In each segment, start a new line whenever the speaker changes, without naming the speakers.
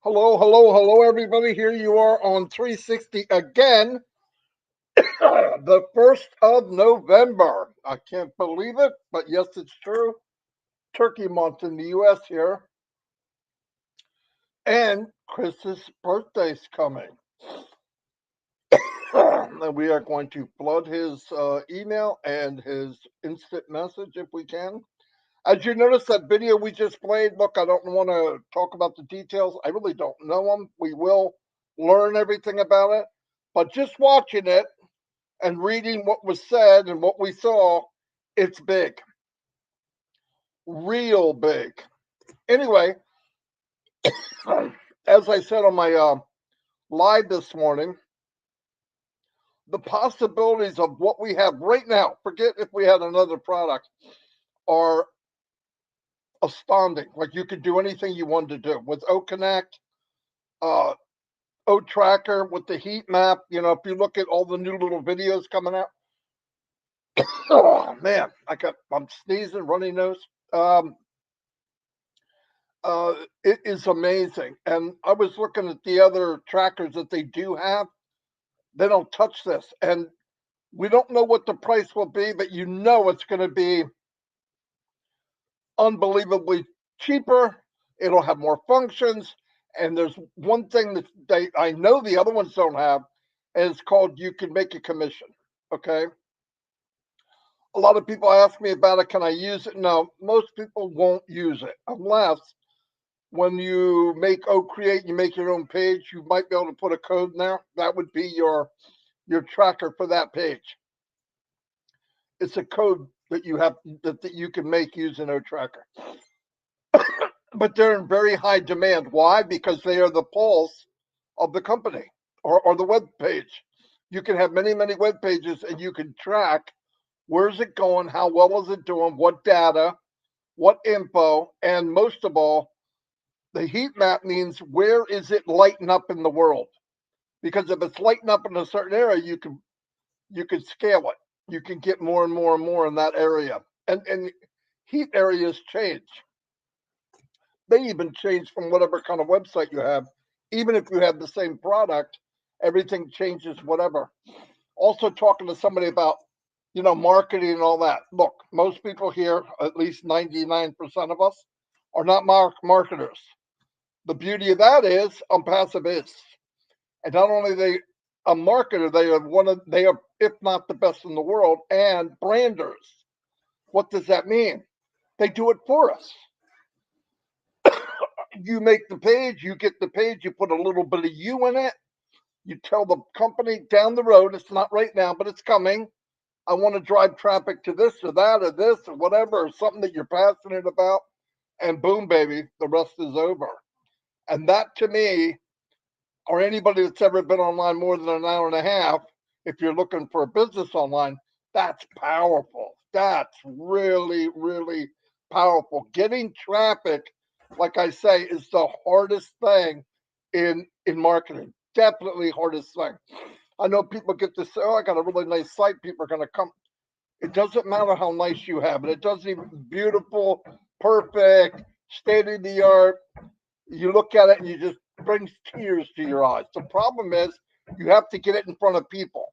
Hello, hello, hello, everybody. Here you are on 360 again, the 1st of November. I can't believe it, but yes, it's true. Turkey month in the U.S. here. And Chris's birthday's coming. And we are going to flood his email and his instant message if we can. As you notice, that video we just played, look, I don't want to talk about the details. I really don't know them. We will learn everything about it. But just watching it and reading what was said and what we saw, it's big. Real big. Anyway, as I said on my live this morning, the possibilities of what we have right now, forget if we had another product, are astounding. Like, you could do anything you wanted to do with OConnect, O-Tracker, with the heat map. You know, if you look at all the new little videos coming out, oh man, I'm sneezing, runny nose. It is amazing. And I was looking at the other trackers that they do have. They don't touch this, and we don't know what the price will be, but you know it's going to be unbelievably cheaper. It'll have more functions, and there's one thing that I know the other ones don't have, and it's called you can make a commission. Okay. A lot of people ask me about it. Can I use it? No, most people won't use it unless when you create, you make your own page, you might be able to put a code in there. That would be your tracker for that page. It's a code that you have that you can make using O-Tracker. But they're in very high demand. Why? Because they are the pulse of the company or the web page. You can have many, many web pages, and you can track where's it going, how well is it doing, what data, what info, and most of all, the heat map means where is it lighting up in the world? Because if it's lighting up in a certain area, you can scale it. You can get more and more and more in that area. And heat areas change. They even change from whatever kind of website you have. Even if you have the same product, everything changes, whatever. Also talking to somebody about, marketing and all that. Look, most people here, at least 99% of us, are not marketers. The beauty of that is ONPASSIVE is. And not only are they a marketer, they are, if not the best in the world, and branders. What does that mean? They do it for us. You make the page, you get the page, you put a little bit of you in it. You tell the company down the road, it's not right now, but it's coming. I want to drive traffic to this or that or this or whatever, or something that you're passionate about. And boom, baby, the rest is over. And that, to me, or anybody that's ever been online more than an hour and a half, if you're looking for a business online, that's powerful. That's really, really powerful. Getting traffic, like I say, is the hardest thing in marketing. Definitely hardest thing. I know people get to say, oh, I got a really nice site. People are going to come. It doesn't matter how nice you have it. It doesn't even beautiful, perfect, state of the art. You look at it and you just brings tears to your eyes. The problem is you have to get it in front of people,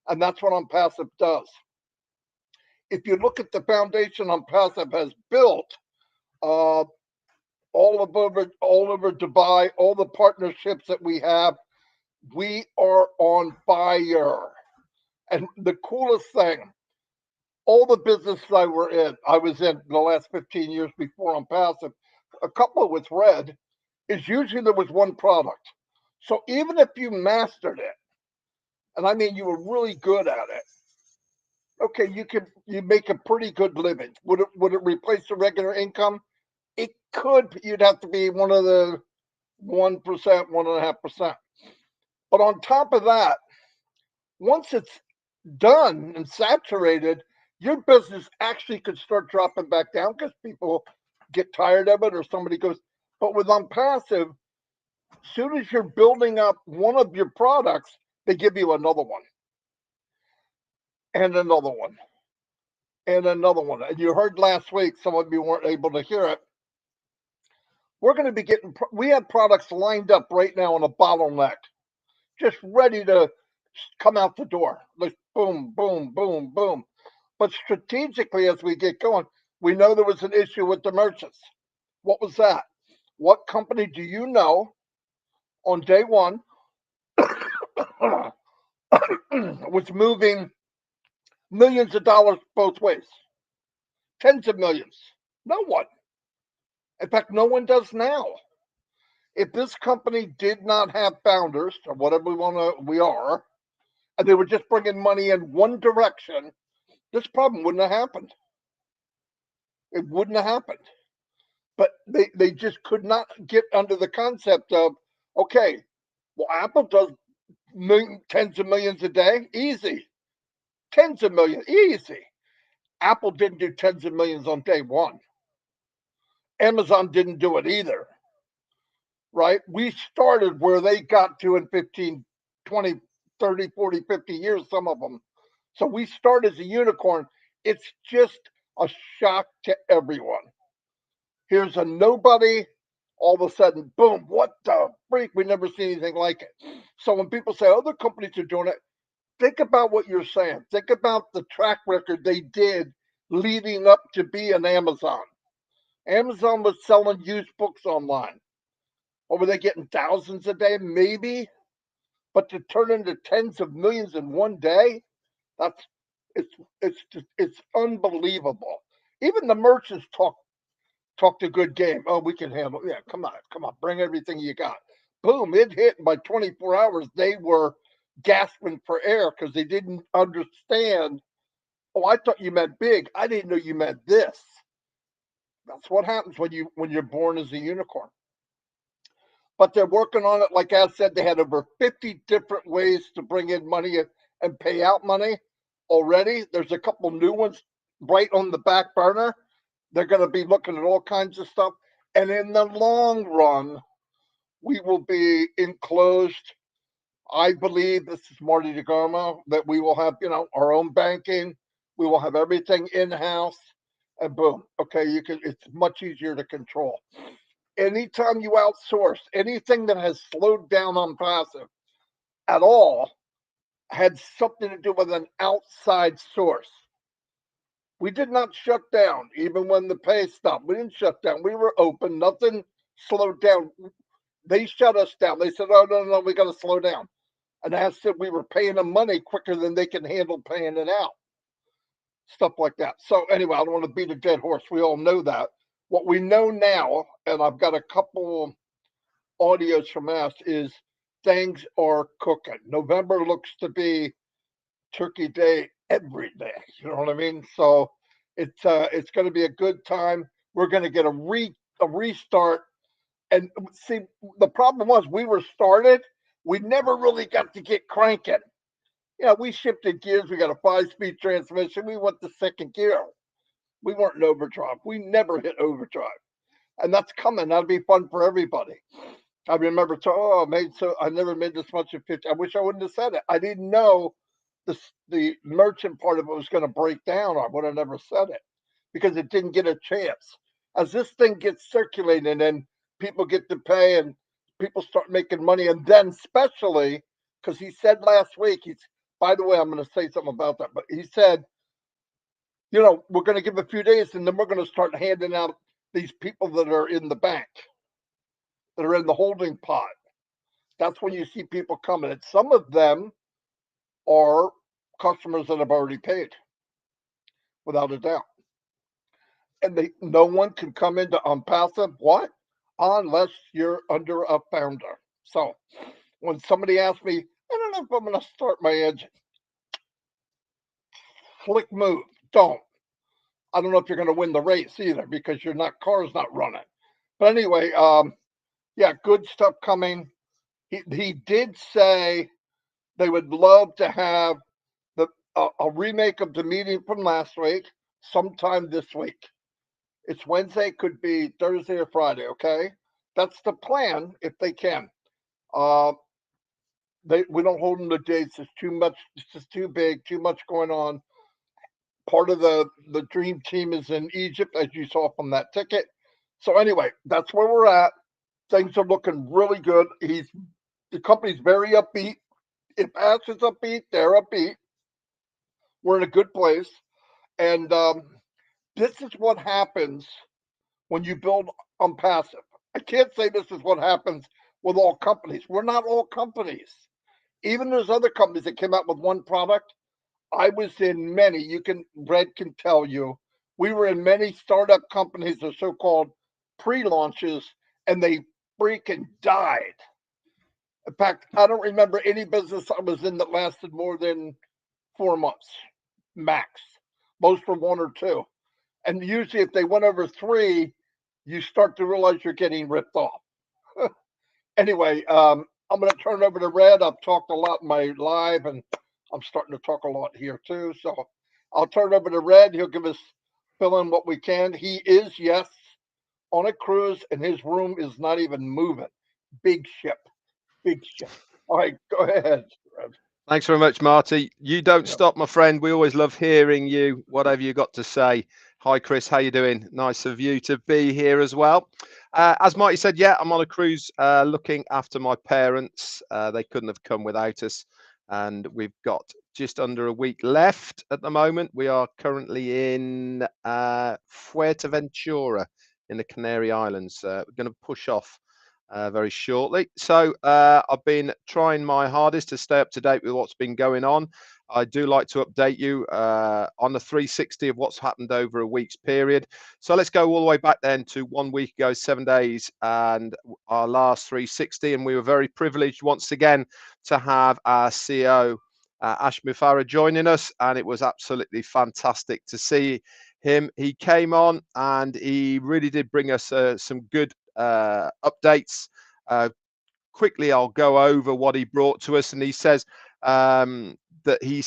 and that's what ONPASSIVE does. If you look at the foundation ONPASSIVE has built, uh, all over Dubai, all the partnerships that we have, we are on fire. And the coolest thing, all the businesses I was in the last 15 years before ONPASSIVE, a couple with Red, is usually there was one product. So even if you mastered it, and I mean you were really good at it, okay, you make a pretty good living. Would it replace the regular income? It could. You'd have to be one of the 1%, 1.5%. But on top of that, once it's done and saturated, your business actually could start dropping back down because people get tired of it or somebody goes. But with ONPASSIVE, as soon as you're building up one of your products, they give you another one and another one and another one. And you heard last week, some of you weren't able to hear it. We're going to be we have products lined up right now on a bottleneck, just ready to come out the door. Like boom, boom, boom, boom. But strategically, as we get going, we know there was an issue with the merchants. What was that? What company do you know on day one was moving millions of dollars both ways? Tens of millions. No one. In fact, no one does now. If this company did not have founders, or whatever we are, and they were just bringing money in one direction, this problem wouldn't have happened. It wouldn't have happened. But they just could not get under the concept of, okay, well, Apple does tens of millions a day, easy. Tens of millions, easy. Apple didn't do tens of millions on day one. Amazon didn't do it either, right? We started where they got to in 15, 20, 30, 40, 50 years, some of them. So we start as a unicorn. It's just a shock to everyone. Here's a nobody, all of a sudden, boom, what the freak? We never seen anything like it. So when people say other companies are doing it, think about what you're saying. Think about the track record they did leading up to be an Amazon. Amazon was selling used books online. Or were they getting thousands a day? Maybe. But to turn into tens of millions in one day, that's it's unbelievable. Even the merchants talked a good game. Oh, we can handle. Yeah, come on, bring everything you got. Boom! It hit. And by 24 hours, they were gasping for air because they didn't understand. Oh, I thought you meant big. I didn't know you meant this. That's what happens when you're born as a unicorn. But they're working on it. Like I said, they had over 50 different ways to bring in money and pay out money already. There's a couple new ones right on the back burner. They're going to be looking at all kinds of stuff. And in the long run, we will be enclosed. I believe, this is Marty DeGarmo, that we will have, our own banking. We will have everything in-house, and boom. Okay, it's much easier to control. Anytime you outsource, anything that has slowed down ONPASSIVE at all had something to do with an outside source. We did not shut down, even when the pay stopped. We didn't shut down. We were open. Nothing slowed down. They shut us down. They said, "Oh no, we got to slow down." And I said we were paying them money quicker than they can handle paying it out. Stuff like that. So anyway, I don't want to beat a dead horse. We all know that. What we know now, and I've got a couple audios from Ash, is things are cooking. November looks to be Turkey Day every day. You know what I mean? So it's going to be a good time. We're going to get a restart. And see, the problem was we were started. We never really got to get cranking. Yeah, we shifted gears. We got a 5-speed transmission. We went to second gear. We weren't in overdrive. We never hit overdrive. And that's coming. That'll be fun for everybody. I remember, I never made this much in 50. I wish I wouldn't have said it. I didn't know the merchant part of it was going to break down. I would have never said it because it didn't get a chance. As this thing gets circulating and people get to pay and people start making money. And then, especially because he said last week, by the way, I'm going to say something about that, but he said, we're going to give a few days and then we're going to start handing out these people that are in the bank, that are in the holding pot. That's when you see people coming. And some of them are customers that have already paid, without a doubt. And no one can come into ONPASSIVE, what? Unless you're under a founder. So when somebody asks me, I don't know if I'm going to start my engine, flick move, don't. I don't know if you're going to win the race either because car's not running. But anyway, yeah, good stuff coming. He did say they would love to have a remake of the meeting from last week sometime this week. It's Wednesday, could be Thursday or Friday, okay? That's the plan if they can. We don't hold them to dates. It's too much. It's just too big, too much going on. Part of the dream team is in Egypt, as you saw from that ticket. So anyway, that's where we're at. Things are looking really good. The company's very upbeat. If Ash is upbeat, they're upbeat. We're in a good place. And this is what happens when you build ONPASSIVE. I can't say this is what happens with all companies. We're not all companies. Even there's other companies that came out with one product. I was in many. Red can tell you. We were in many startup companies or so-called pre-launches, and they freaking died. In fact, I don't remember any business I was in that lasted more than 4 months, max. Most were 1 or 2. And usually if they went over 3, you start to realize you're getting ripped off. Anyway, I'm going to turn it over to Red. I've talked a lot in my live, and I'm starting to talk a lot here too. So I'll turn it over to Red. He'll fill in what we can. He is, yes, on a cruise, and his room is not even moving. Big ship. All right, go ahead, Red.
Thanks very much, Marty. You don't
Yep.
stop, my friend. We always love hearing you, whatever you got to say. Hi, Chris. How you doing? Nice of you to be here as well. As Marty said, yeah, I'm on a cruise looking after my parents. They couldn't have come without us. And we've got just under a week left at the moment. We are currently in Fuerteventura in the Canary Islands. We're going to push off very shortly. So I've been trying my hardest to stay up to date with what's been going on. I do like to update you on the 360 of what's happened over a week's period. So let's go all the way back then to 1 week ago, 7 days, and our last 360. And we were very privileged once again to have our CEO, Ash Mufareh, joining us. And it was absolutely fantastic to see him. He came on and he really did bring us some good updates. Quickly, I'll go over what he brought to us. And he says that he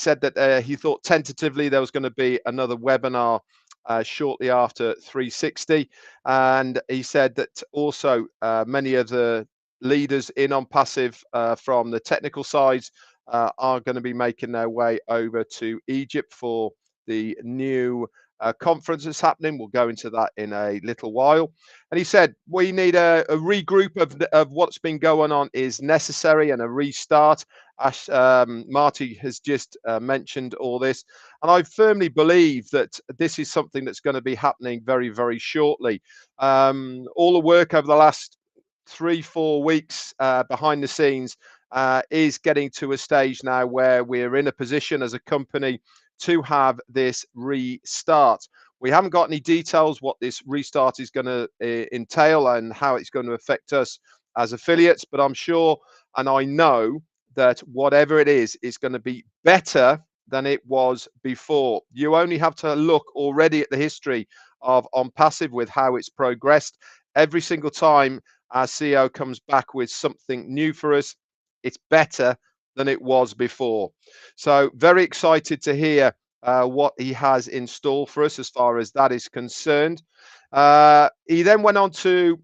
thought tentatively there was going to be another webinar shortly after 360. And he said that also many of the leaders in ONPASSIVE from the technical sides are going to be making their way over to Egypt for the new conference that's happening. We'll go into that in a little while. And he said we need a regroup of what's been going on is necessary, and a restart. Marty has just mentioned all this, and I firmly believe that this is something that's going to be happening very, very shortly. All the work over the last 3-4 weeks behind the scenes is getting to a stage now where we're in a position as a company to have this restart. We haven't got any details what this restart is going to entail and how it's going to affect us as affiliates, but I'm sure and I know that whatever it is going to be better than it was before. You only have to look already at the history of ONPASSIVE with how it's progressed. Every single time our CEO comes back with something new for us, it's better than it was before. So very excited to hear what he has in store for us as far as that is concerned. He then went on to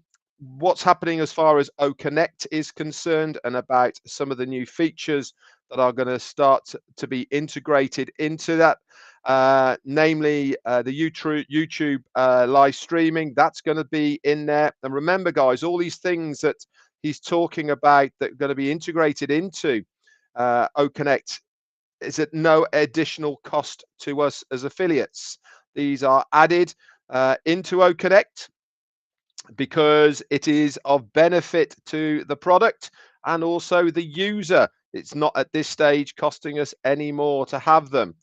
what's happening as far as OConnect is concerned and about some of the new features that are going to start to be integrated into that. namely the YouTube live streaming. That's going to be in there. And remember, guys, all these things that he's talking about that are going to be integrated into OConnect is at no additional cost to us as affiliates. These are added into OConnect because it is of benefit to the product and also the user. It's not at this stage costing us any more to have them.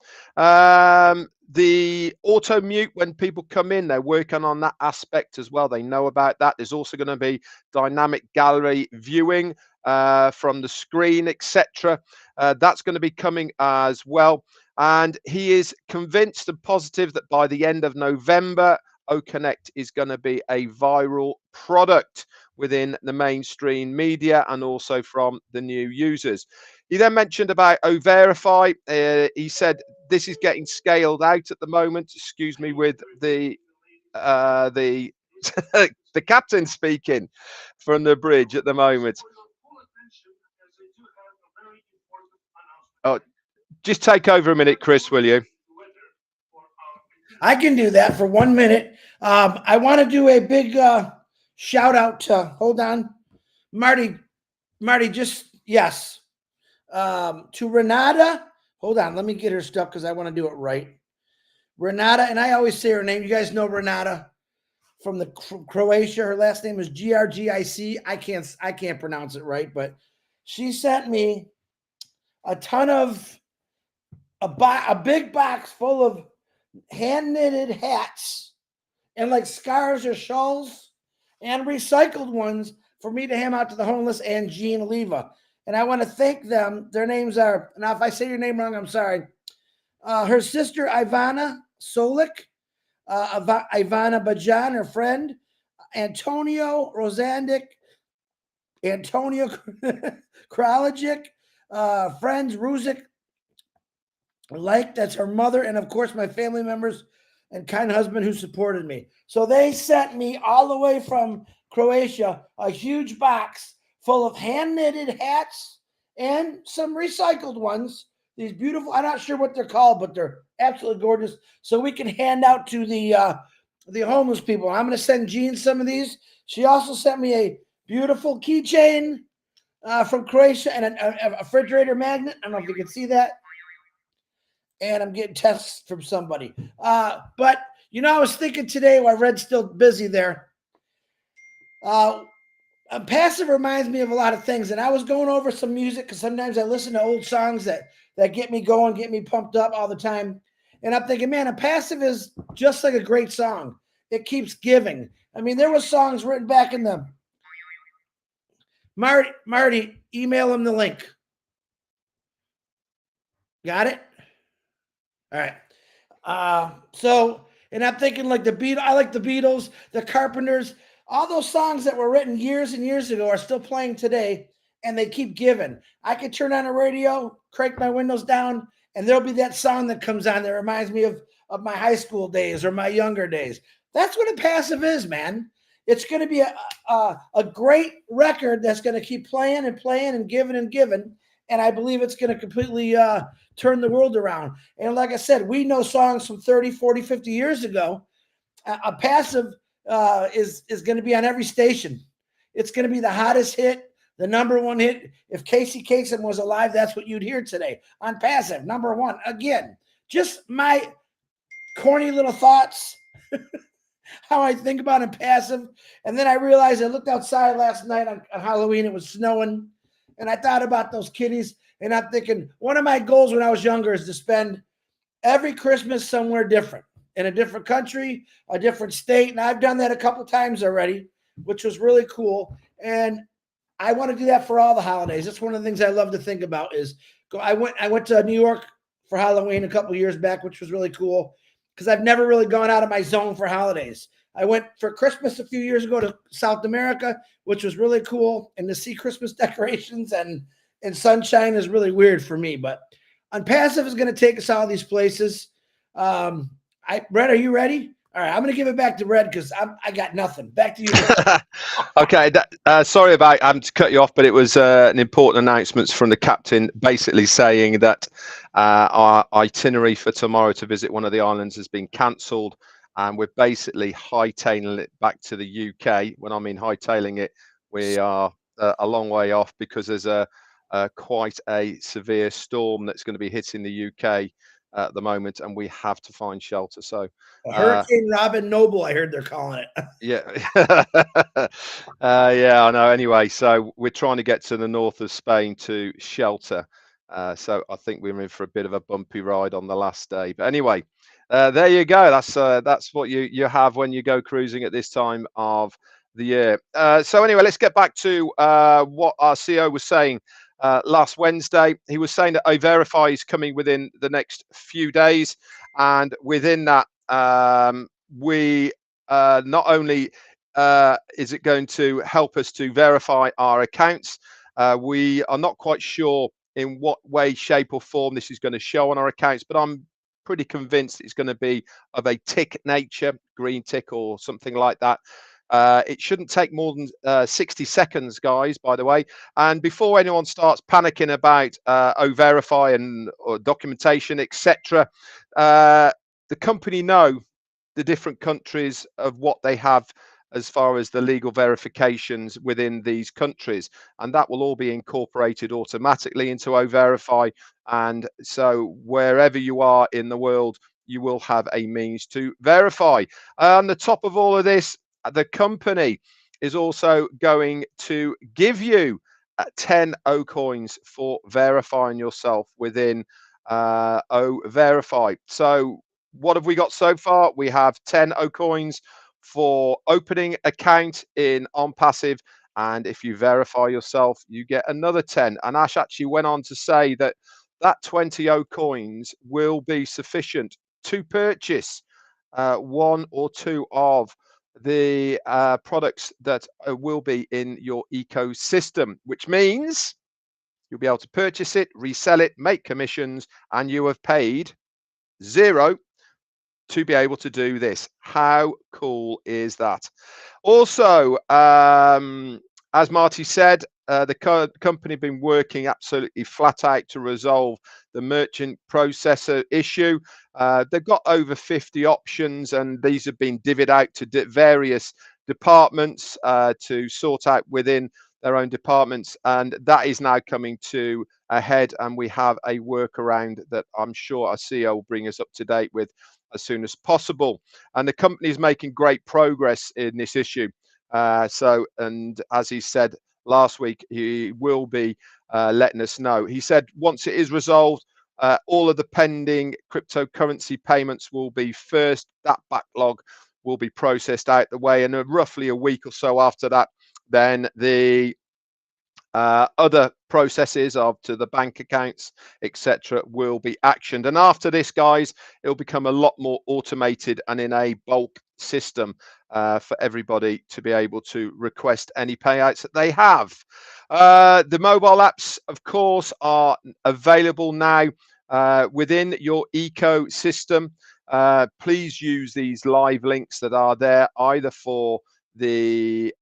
The auto mute, when people come in, they're working on that aspect as well. They know about that. There's also going to be dynamic gallery viewing from the screen, etc. That's going to be coming as well. And he is convinced and positive that by the end of November, OConnect is going to be a viral product within the mainstream media and also from the new users. He then mentioned about O-Verify. He said this is getting scaled out at the moment. Excuse me, with the the captain speaking from the bridge at the moment. Oh, just take over a minute, Chris, will you?
I can do that for 1 minute. I want to do a big shout out to, hold on, Marty, just, yes, to Renata. Hold on, let me get her stuff because I want to do it right. Renata, and I always say her name. You guys know Renata from Croatia. Her last name is Grgic. I can't pronounce it right, but she sent me a ton of a big box full of hand knitted hats and like scarves or shawls and recycled ones for me to hand out to the homeless and Jean Oliva. And I want to thank them. Their names are, now if I say your name wrong, I'm sorry. Her sister, Ivana Solik, Ivana Bajan, her friend, Antonio Rosandic, Antonio Kralajic, friends, Ruzik, that's her mother, and of course my family members and kind husband who supported me. So they sent me all the way from Croatia a huge box full of hand knitted hats and some recycled ones. These beautiful, I'm not sure what they're called, but they're absolutely gorgeous. So we can hand out to the homeless people. I'm going to send Jean some of these. She also sent me a beautiful keychain from Croatia and a refrigerator magnet. I don't know if you can see that. And I'm getting texts from somebody. But, you know, I was thinking today while Red's still busy there, passive reminds me of a lot of things. And I was going over some music because sometimes I listen to old songs that get me going, get me pumped up all the time. And I'm thinking, man, a passive is just like a great song. It keeps giving. I mean, there were songs written back in the... Marty, email him the link. Got it? All right. So, and I'm thinking like the Beatles, I like the Beatles, the Carpenters, all those songs that were written years and years ago are still playing today, and they keep giving. I could turn on a radio, crank my windows down, and there'll be that song that comes on that reminds me of my high school days or my younger days. That's what a passive is, man. It's going to be a great record that's going to keep playing and playing and giving and giving. And I believe it's going to completely turn the world around. And like I said, we know songs from 30, 40, 50 years ago. A passive is going to be on every station. It's going to be the hottest hit, the number one hit. If Casey Kasem was alive, that's what you'd hear today on passive, number one. Again, just my corny little thoughts, how I think about it passive. And then I realized I looked outside last night on Halloween. It was snowing. And I thought about those kitties, and I'm thinking one of my goals when I was younger is to spend every Christmas somewhere different, in a different country, a different state. And I've done that a couple of times already, which was really cool. And I want to do that for all the holidays. That's one of the things I love to think about is I went to New York for Halloween a couple of years back, which was really cool because I've never really gone out of my zone for holidays. I went for Christmas a few years ago to South America, which was really cool. And to see Christmas decorations and sunshine is really weird for me. But ONPASSIVE is going to take us all these places. Brett, are you ready? All right, I'm going to give it back to Red because I got nothing. Back to you.
Okay, sorry about having to cut you off, but it was an important announcement from the captain, basically saying that our itinerary for tomorrow to visit one of the islands has been cancelled, and we're basically hightailing it back to the UK. When I mean hightailing it, we are a long way off because there's quite a severe storm that's going to be hitting the UK at the moment, and we have to find shelter. So
Hurricane Robin Noble, I heard they're calling it.
yeah. Yeah, I know. Anyway, so we're trying to get to the north of Spain to shelter. So I think we're in for a bit of a bumpy ride on the last day. But anyway, there you go. That's what you have when you go cruising at this time of the year. So anyway, let's get back to what our CEO was saying last Wednesday. He was saying that Verify is coming within the next few days, and within that, we not only is it going to help us to verify our accounts, we are not quite sure in what way, shape, or form this is going to show on our accounts, but I'm pretty convinced it's going to be of a tick nature, green tick or something like that. It shouldn't take more than 60 seconds, guys, by the way. And before anyone starts panicking about Verify and or documentation, etc., the company know the different countries of what they have as far as the legal verifications within these countries, and that will all be incorporated automatically into Verify. And so wherever you are in the world, you will have a means to verify. On the top of all of this, the company is also going to give you 10 O coins for verifying yourself within Verify. So what have we got so far? We have 10 O coins for opening account in ONPASSIVE, and if you verify yourself, you get another 10. And Ash actually went on to say that 20 O coins will be sufficient to purchase one or two of the products that will be in your ecosystem, which means you'll be able to purchase it, resell it, make commissions, and you have paid zero to be able to do this. How cool is that? Also, as Marty said, the company have been working absolutely flat out to resolve the merchant processor issue. They've got over 50 options, and these have been divvied out to various departments to sort out within their own departments, and that is now coming to a head, and we have a workaround that I'm sure our CEO will bring us up to date with as soon as possible. And the company is making great progress in this issue. And as he said last week, he will be letting us know. He said once it is resolved, all of the pending cryptocurrency payments will be first. That backlog will be processed out the way, and roughly a week or so after that, then the other processes of to the bank accounts, etc., will be actioned. And after this, guys, it'll become a lot more automated and in a bulk system for everybody to be able to request any payouts that they have. The mobile apps, of course, are available now within your ecosystem. Please use these live links that are there, either for the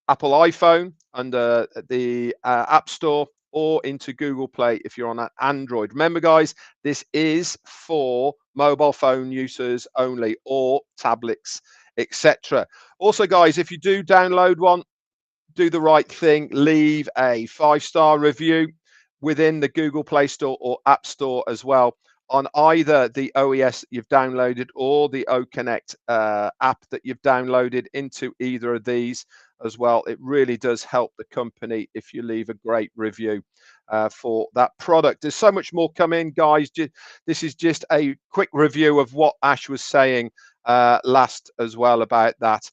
Apple iPhone under the App Store, or into Google Play if you're on an Android. Remember, guys, this is for mobile phone users only, or tablets, etc. Also, guys, if you do download one, do the right thing. Leave a 5-star review within the Google Play Store or App Store as well, on either the OES you've downloaded or the OConnect app that you've downloaded into either of these as well. It really does help the company if you leave a great review for that product. There's so much more coming, guys. This is just a quick review of what Ash was saying last as well about that.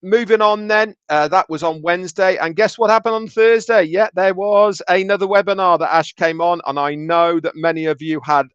Moving on then, that was on Wednesday, and guess what happened on Thursday? Yeah, there was another webinar that Ash came on, and I know that many of you had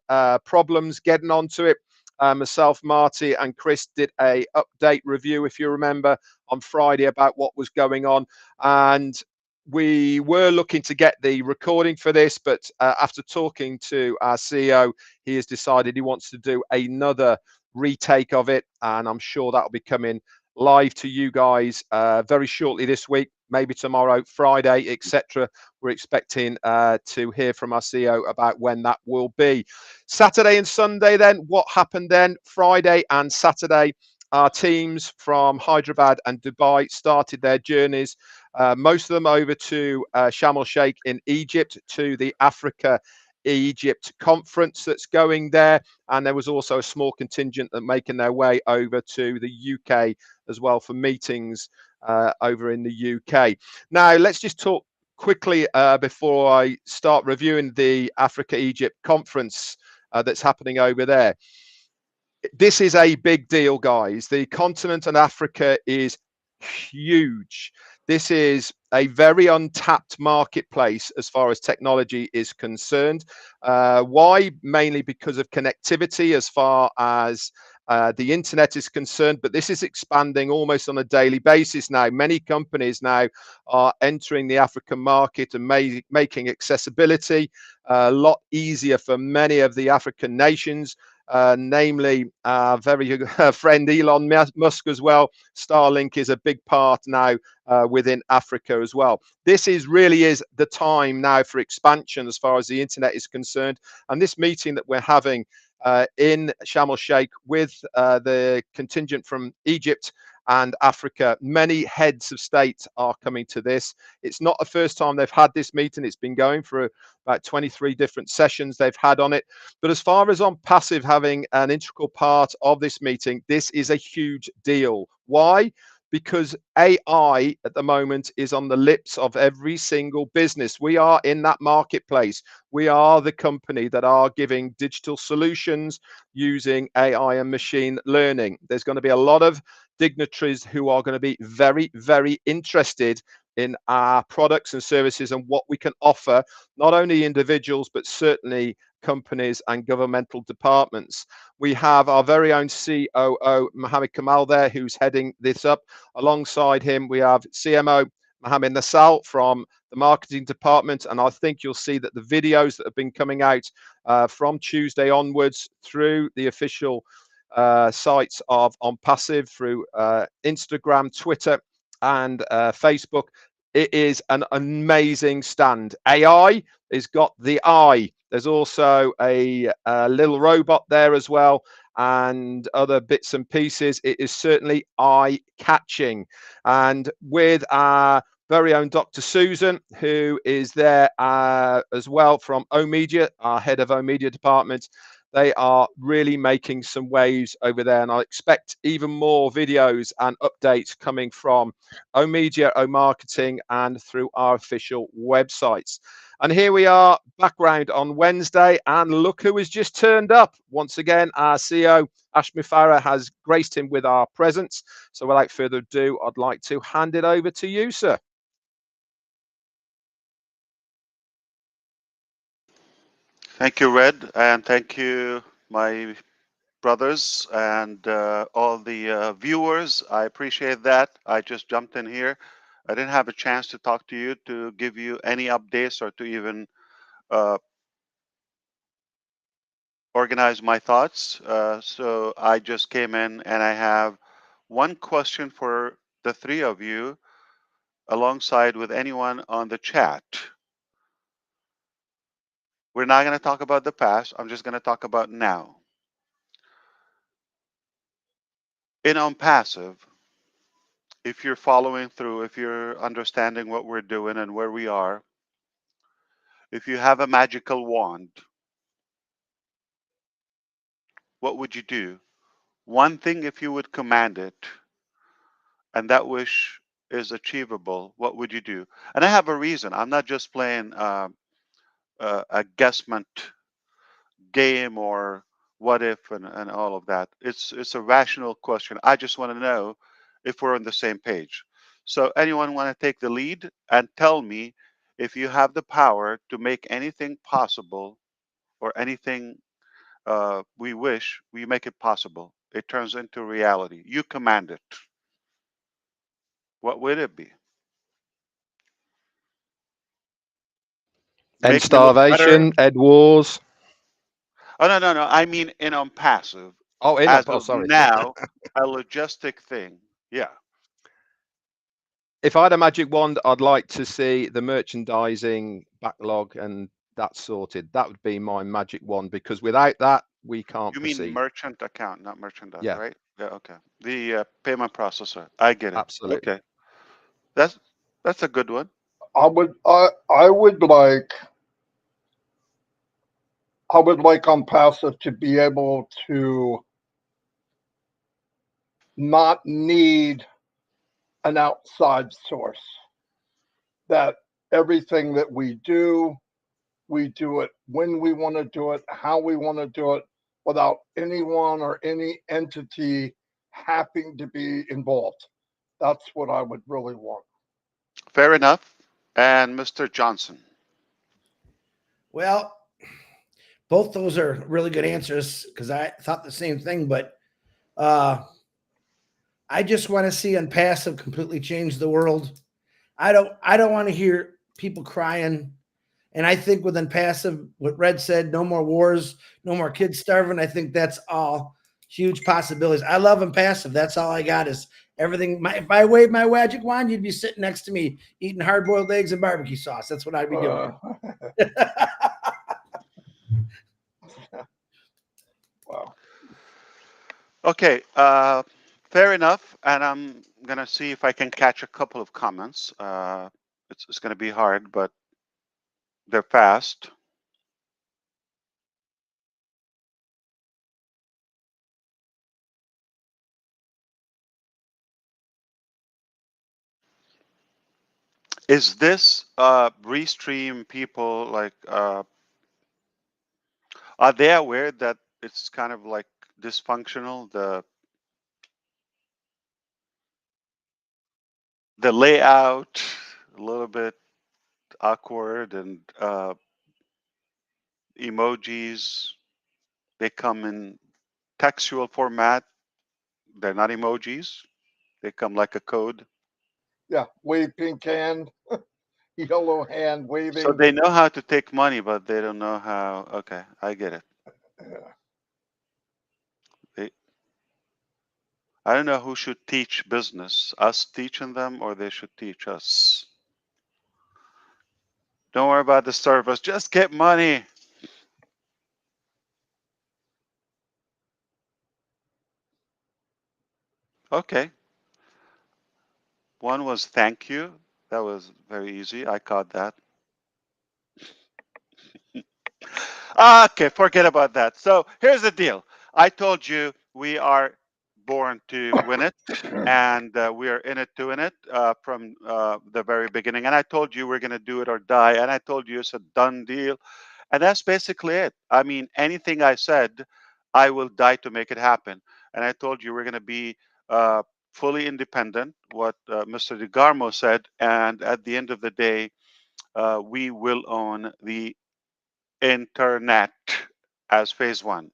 problems getting onto it. Myself, Marty, and Chris did a update review, if you remember, on Friday about what was going on, and we were looking to get the recording for this, but after talking to our CEO, he has decided he wants to do another retake of it, and I'm sure that'll be coming live to you guys very shortly this week, maybe tomorrow, Friday, etc. We're expecting to hear from our CEO about when that will be. Saturday and Sunday then, what happened then? Friday and Saturday, our teams from Hyderabad and Dubai started their journeys, most of them over to Sharm el-Sheikh in Egypt, to the Africa Egypt conference that's going there. And there was also a small contingent that making their way over to the UK as well for meetings over in the UK. Now, let's just talk quickly before I start reviewing the Africa Egypt conference that's happening over there. This is a big deal, guys. The continent of Africa is huge. This is a very untapped marketplace as far as technology is concerned. Why? Mainly because of connectivity as far as the internet is concerned, but this is expanding almost on a daily basis now. Many companies now are entering the African market and making accessibility a lot easier for many of the African nations. Namely our very good friend Elon Musk as well. Starlink is a big part now within Africa as well. This really is the time now for expansion as far as the internet is concerned. And this meeting that we're having in Sharm el-Sheikh with the contingent from Egypt and Africa, many heads of state are coming to this. It's not the first time they've had this meeting. It's been going for about 23 different sessions they've had on it. But as far as ONPASSIVE having an integral part of this meeting, this is a huge deal. Why? Because AI at the moment is on the lips of every single business. We are in that marketplace. We are the company that are giving digital solutions using AI and machine learning. There's going to be a lot of dignitaries who are going to be very, very interested in our products and services and what we can offer, not only individuals, but certainly companies and governmental departments. We have our very own COO, Mohammed Kamal there, who's heading this up. Alongside him, we have CMO, Mohammed Nassal from the marketing department. And I think you'll see that the videos that have been coming out from Tuesday onwards through the official sites of ONPASSIVE, through Instagram, Twitter, and Facebook. It is an amazing stand. AI has got the eye. There's also a little robot there as well, and other bits and pieces. It is certainly eye-catching. And with our very own Dr. Susan, who is there as well from oMedia, our head of oMedia department. They are really making some waves over there, and I expect even more videos and updates coming from oMedia, oMarketing, and through our official websites. And here we are, background on Wednesday, and look who has just turned up. Once again, our CEO, Ash Mufareh, has graced him with our presence. So without further ado, I'd like to hand it over to you, sir.
Thank you, Red, and thank you, my brothers and all the viewers. I appreciate that. I just jumped in here. I didn't have a chance to talk to you, to give you any updates, or to even organize my thoughts. So I just came in, and I have one question for the three of you, alongside with anyone on the chat. We're not going to talk about the past. I'm just going to talk about now. In ONPASSIVE, if you're following through, if you're understanding what we're doing and where we are, if you have a magical wand, what would you do? One thing, if you would command it, and that wish is achievable, what would you do? And I have a reason. I'm not just playing a guessment game or what if and all of that. It's a rational question. I just want to know if we're on the same page. So anyone want to take the lead and tell me, if you have the power to make anything possible, or anything we wish, we make it possible. It turns into reality. You command it. What would it be?
End
Make me look better.
starvation, end wars.
Oh, no. I mean in ONPASSIVE.
Oh, in
as
up. Oh,
of
sorry.
now, a logistic thing. Yeah.
If I had a magic wand, I'd like to see the merchandising backlog and that sorted. That would be my magic wand, because without that, we can't
You mean
proceed.
merchant account, not merchandise,
Yeah,
right? Yeah. Okay. The payment processor. I get it.
absolutely.
Okay. That's that's a good one.
I would like on passive to be able to not need an outside source. That everything that we do it when we want to do it, how we want to do it, without anyone or any entity having to be involved. That's what I would really want.
Fair enough. And Mr. Johnson.
Well, both those are really good answers because I thought the same thing, but uh, I just want to see Unpassive completely change the world. I don't want to hear people crying. And I think with Unpassive, what Red said, no more wars, no more kids starving. I think that's all huge possibilities. I love Unpassive. That's all I got is everything. If I waved my magic wand, you'd be sitting next to me eating hard-boiled eggs and barbecue sauce. That's what I'd be doing.
Wow.
Okay. Fair enough. And I'm gonna see if I can catch a couple of comments. It's gonna be hard, but they're fast. Is this restream people like are they aware that it's kind of like dysfunctional, the layout a little bit awkward, and emojis, they come in textual format, they're not emojis, they come like a code.
Yeah, wave pink hand, yellow hand
So
waving.
they know how to take money, but they don't know how. Okay, I get it.
Yeah.
They, I don't know who should teach business, us teaching them or they should teach us. Don't worry about the service, just get money. Okay. One was thank you. That was very easy. I caught that. Okay, forget about that. So here's the deal. I told you we are born to win it, and we are in it to win it from the very beginning. And I told you we're going to do it or die. And I told you it's a done deal. And that's basically it. I mean, anything I said, I will die to make it happen. And I told you we're going to be fully independent, what Mr. DeGarmo said. And at the end of the day, we will own the internet as phase one.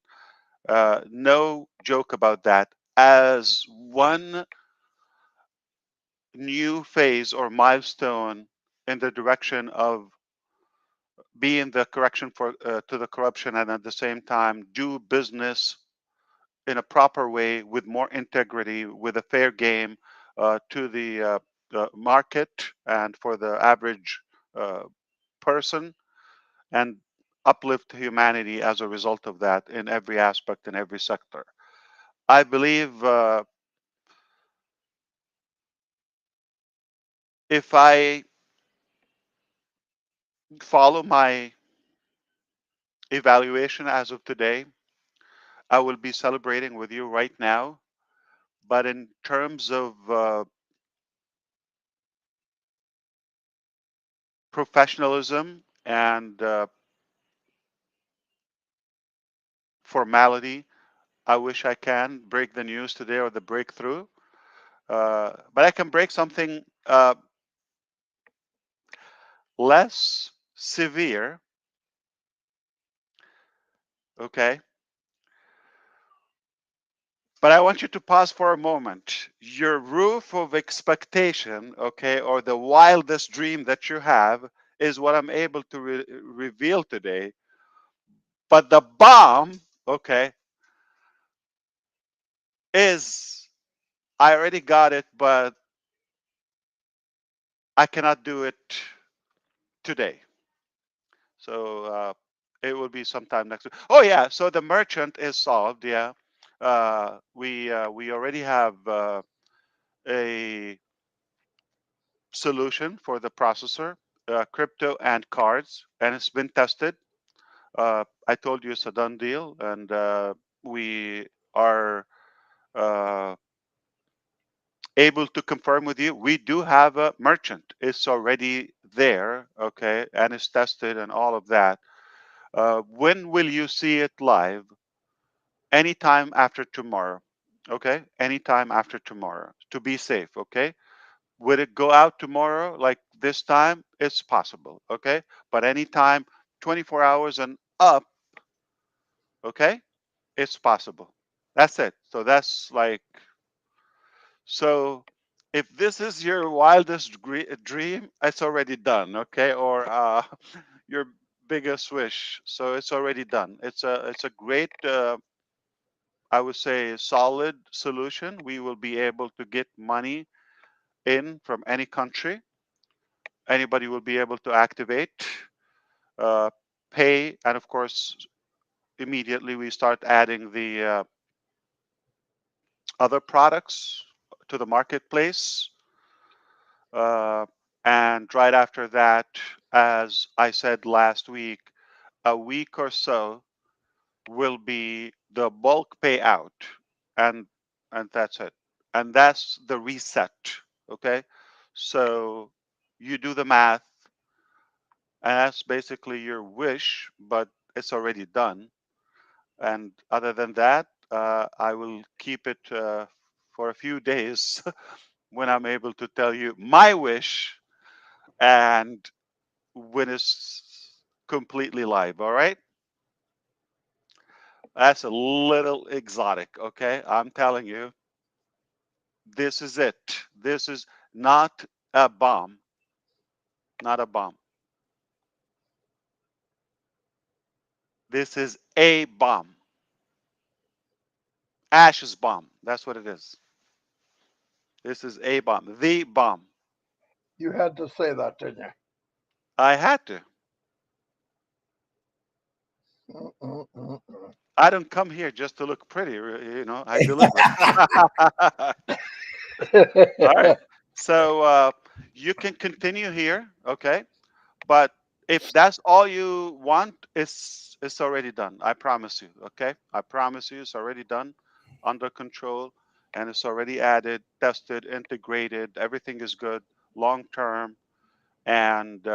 No joke about that. As one new phase or milestone in the direction of being the correction for to the corruption, and at the same time do business in a proper way with more integrity, with a fair game to the market and for the average uh, person, and uplift humanity as a result of that in every aspect, in every sector. I believe if I follow my evaluation as of today, I will be celebrating with you right now. But in terms of professionalism and formality, I wish I can break the news today or the breakthrough. But I can break something less severe. Okay. But I want you to pause for a moment. Your roof of expectation, okay, or the wildest dream that you have is what I'm able to reveal today. But the bomb, okay, is I already got it, but I cannot do it today. So it will be sometime next week. Oh yeah, so the merchant is solved. Yeah, we already have a solution for the processor, crypto and cards, and it's been tested. I told you it's a done deal, and we are uh, able to confirm with you. We do have a merchant. It's already there, okay, and it's tested and all of that. When will you see it live? Anytime after tomorrow, okay? Anytime after tomorrow to be safe, okay? Would it go out tomorrow like this time? It's possible, okay? But anytime 24 hours and up, okay? It's possible. That's it. So that's like, so if this is your wildest dream, it's already done, okay? Or your biggest wish, so it's already done. It's a great I would say solid solution. We will be able to get money in from any country. Anybody will be able to activate, uh, pay, and of course, immediately we start adding the other products to the marketplace. Uh, and right after that, as I said last week, a week or so will be the bulk payout, and that's it, and that's the reset. Okay, so you do the math, and that's basically your wish, but it's already done. And other than that, I will keep it for a few days when I'm able to tell you my wish and when it's completely live. All right. That's a little exotic, okay? I'm telling you, this is it. This is not a bomb, not a bomb. This is a bomb. Ash's bomb. That's what it is. This is a bomb, the bomb.
You had to say that, didn't
I had to.
you?
I don't come here just to look pretty, I deliver. All right. So you can continue here, okay? But if that's all you want, it's already done. I promise you. Okay, I promise you, it's already done, under control, and it's already added, tested, integrated. Everything is good, long term, and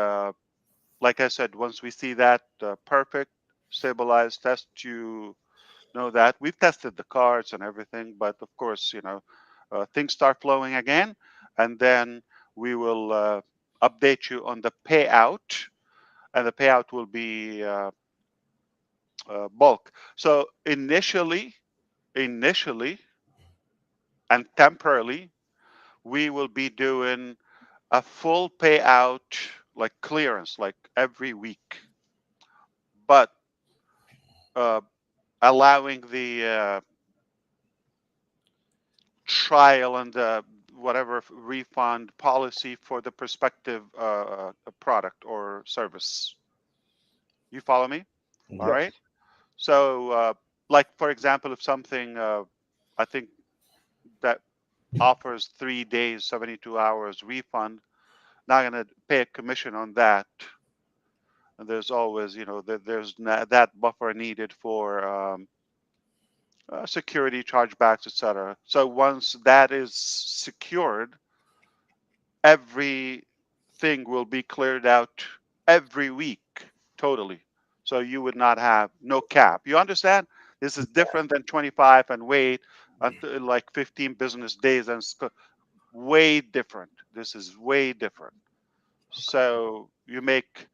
like I said, once we see that perfect, stabilized test, you know that we've tested the cards and everything. But of course, things start flowing again, and then we will update you on the payout, and the payout will be bulk. So initially, and temporarily, we will be doing a full payout, like clearance, like every week, but uh, allowing the trial and the whatever refund policy for the prospective product or service. You follow me? All
Yes.
right. So, like for example, if something, I think that offers 3 days, 72 hours refund, not going to pay a commission on that. And there's always, there's that buffer needed for security chargebacks, etc. So once that is secured, everything will be cleared out every week, totally. So you would not have no cap. You understand? This is different than 25 and wait until like 15 business days, and way different. This is way different. So you make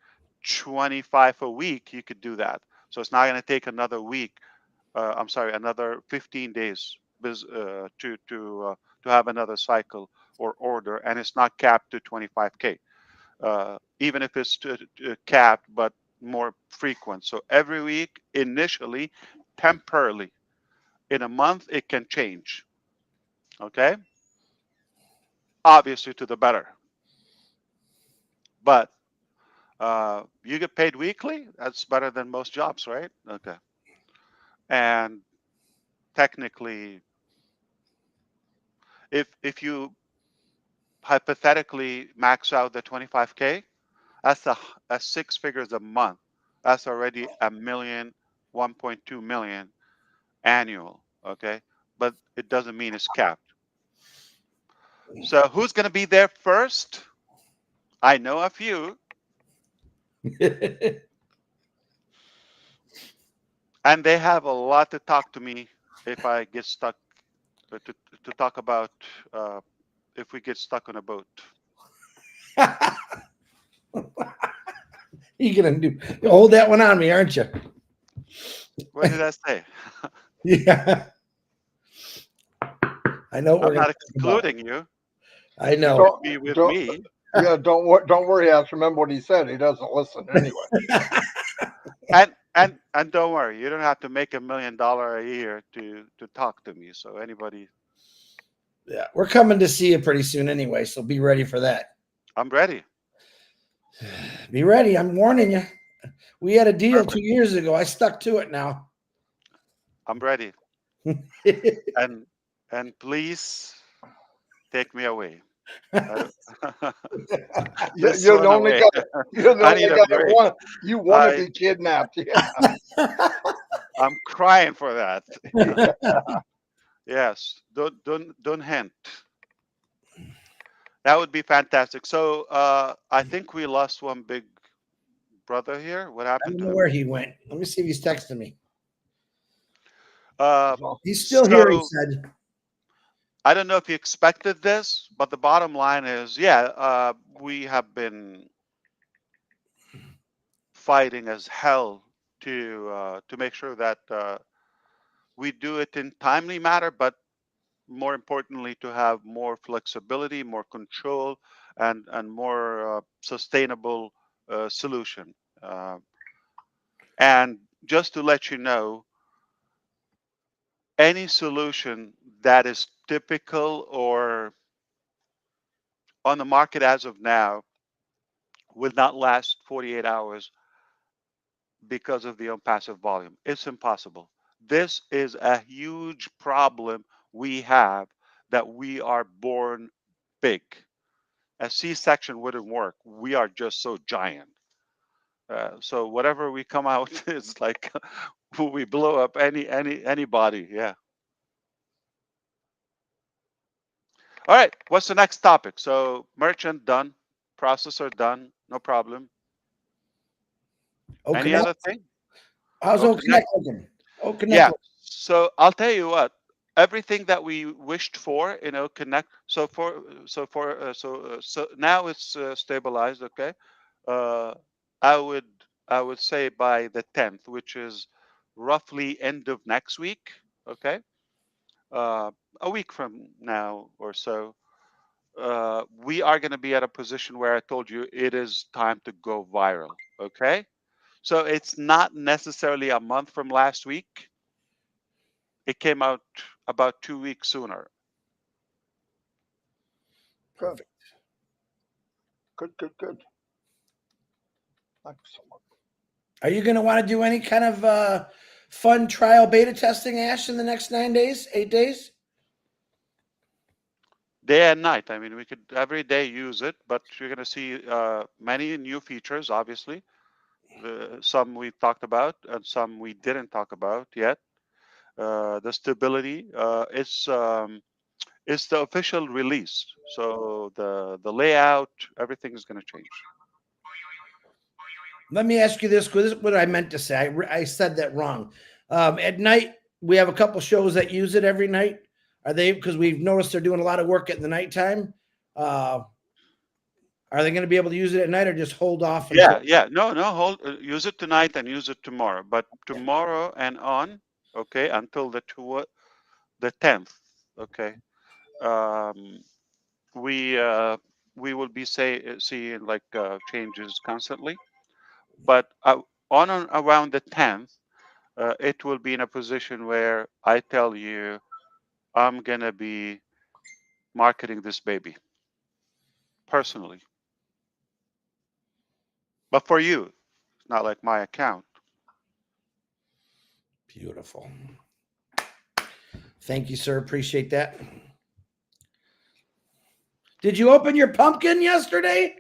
25 a week, you could do that. So it's not going to take another week. I'm sorry, another 15 days to have another cycle or order, and it's not capped to 25K. Even if it's capped, but more frequent. So every week, initially, temporarily, in a month, it can change. Okay, obviously to the better, but you get paid weekly. That's better than most jobs, right? Okay, and technically, if you hypothetically max out the 25K, that's a 6 figures a month. That's already a million, 1.2 million annual. Okay, but it doesn't mean it's capped. So who's going to be there first? I know a few, and they have a lot to talk to me if I get stuck to talk about uh, if we get stuck on a boat.
You gonna do you hold that one on me, aren't you?
What did I say?
Yeah, I know what
I'm
we're gonna
not
talk about.
excluding you.
I
You
know.
can
Don't
be with
don't
me,
yeah, don't worry, Ash. Remember what he said. He doesn't listen anyway.
and don't worry, you don't have to make $1 million a year to talk to me. So anybody,
Yeah, we're coming to see you pretty soon anyway, so be ready for that.
I'm ready.
Be ready. I'm warning you. We had a deal
Perfect.
2 years ago. I stuck to it now.
I'm ready. And and please take me away. I don't,
You,
this
you
one
only
away.
got you
I
only
need a
got it
break.
one. You want to
I
be kidnapped? Yeah.
I'm crying for that.
Yeah.
Yes. Don't hint. That would be fantastic. So I think we lost one big brother here. What
I
happened
don't
to
know
him?
where he went. Let me see if he's texting me.
Uh,
So,
He's still here, he
so
said.
I don't know if you expected this, but the bottom line is, yeah, we have been fighting as hell to make sure that we do it in timely manner, but more importantly, to have more flexibility, more control, and more sustainable solution. Uh, and just to let you know, any solution that is typical or on the market as of now will not last 48 hours because of the unpassive volume. It's impossible. This is a huge problem we have, that we are born big. A C-section wouldn't work. We are just so giant. So whatever we come out is like we blow up anybody. Yeah. All right. What's the next topic? So merchant done, processor done, no problem.
Oh,
Any
Connect.
other thing?
How's
Oh,
Oh
connect.
Connect looking? Oh Connect.
Yeah. So I'll tell you what. Everything that we wished for, connect. So now it's stabilized. Okay. Uh, I would I would say by the 10th, which is roughly end of next week. Okay. Uh, a week from now or so, we are going to be at a position where I told you it is time to go viral. Okay. So it's not necessarily a month from last week. It came out about 2 weeks sooner.
good, good. Excellent.
Are you going to want to do any kind of fun trial beta testing, Ash, in the next 9 days, 8 days?
Day and night. I mean, we could every day use it, but you're going to see many new features, obviously. Some we talked about and some we didn't talk about yet. The stability is the official release. So the layout, everything is going to change.
Let me ask you this, because this is what I meant to say. I said that wrong. At night, we have a couple shows that use it every night. Are they, because we've noticed they're doing a lot of work at the nighttime? Are they going to be able to use it at night, or just hold off until?
Yeah. No. Hold. Use it tonight and use it tomorrow. But tomorrow and on, okay, until the 10th, okay. Um, we we will be seeing like changes constantly, but on and around the 10th, it will be in a position where I tell you I'm gonna be marketing this baby personally. But for you, it's not like my account.
Beautiful. Thank you, sir. Appreciate that. Did you open your pumpkin yesterday?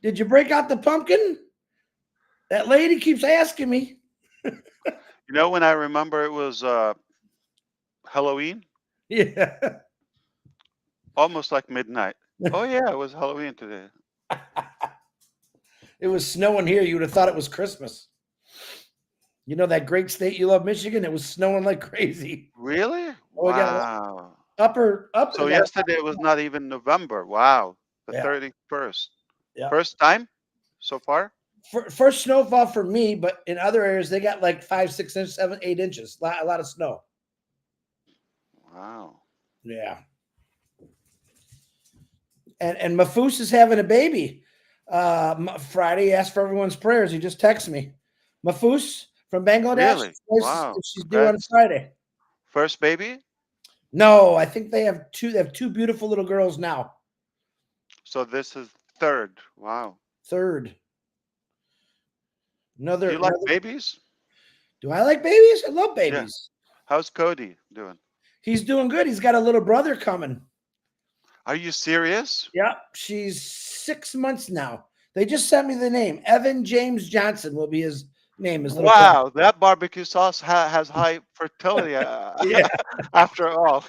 Did you break out the pumpkin? That lady keeps asking me.
You know, when I remember it was Halloween,
Yeah.
almost like midnight. Oh yeah, it was Halloween today.
It was snowing here. You would have thought it was Christmas. You know that great state you love, Michigan? It was snowing like crazy.
Really?
Oh, we got
Wow.
upper.
So
We got
yesterday was not even November. Wow. The
Yeah.
31st.
Yeah.
First time so far?
First snowfall for me, but in other areas they got like 5, 6 inches, 7, 8 inches. A lot of snow.
Wow.
Yeah. And Mafus is having a baby. Friday, he asked for everyone's prayers. He just texted me. Mafus from Bangladesh.
Really? Wow.
She's due on Friday.
First baby?
No, I think they have two. They have two beautiful little girls now.
So this is third. Wow.
Third.
Do you like babies?
Do I like babies? I love babies.
Yeah. How's Cody doing?
He's doing good. He's got a little brother coming.
Are you serious?
Yeah, she's 6 months now. They just sent me the name. Evan James Johnson will be his name.
Wow, that barbecue sauce has high fertility after all.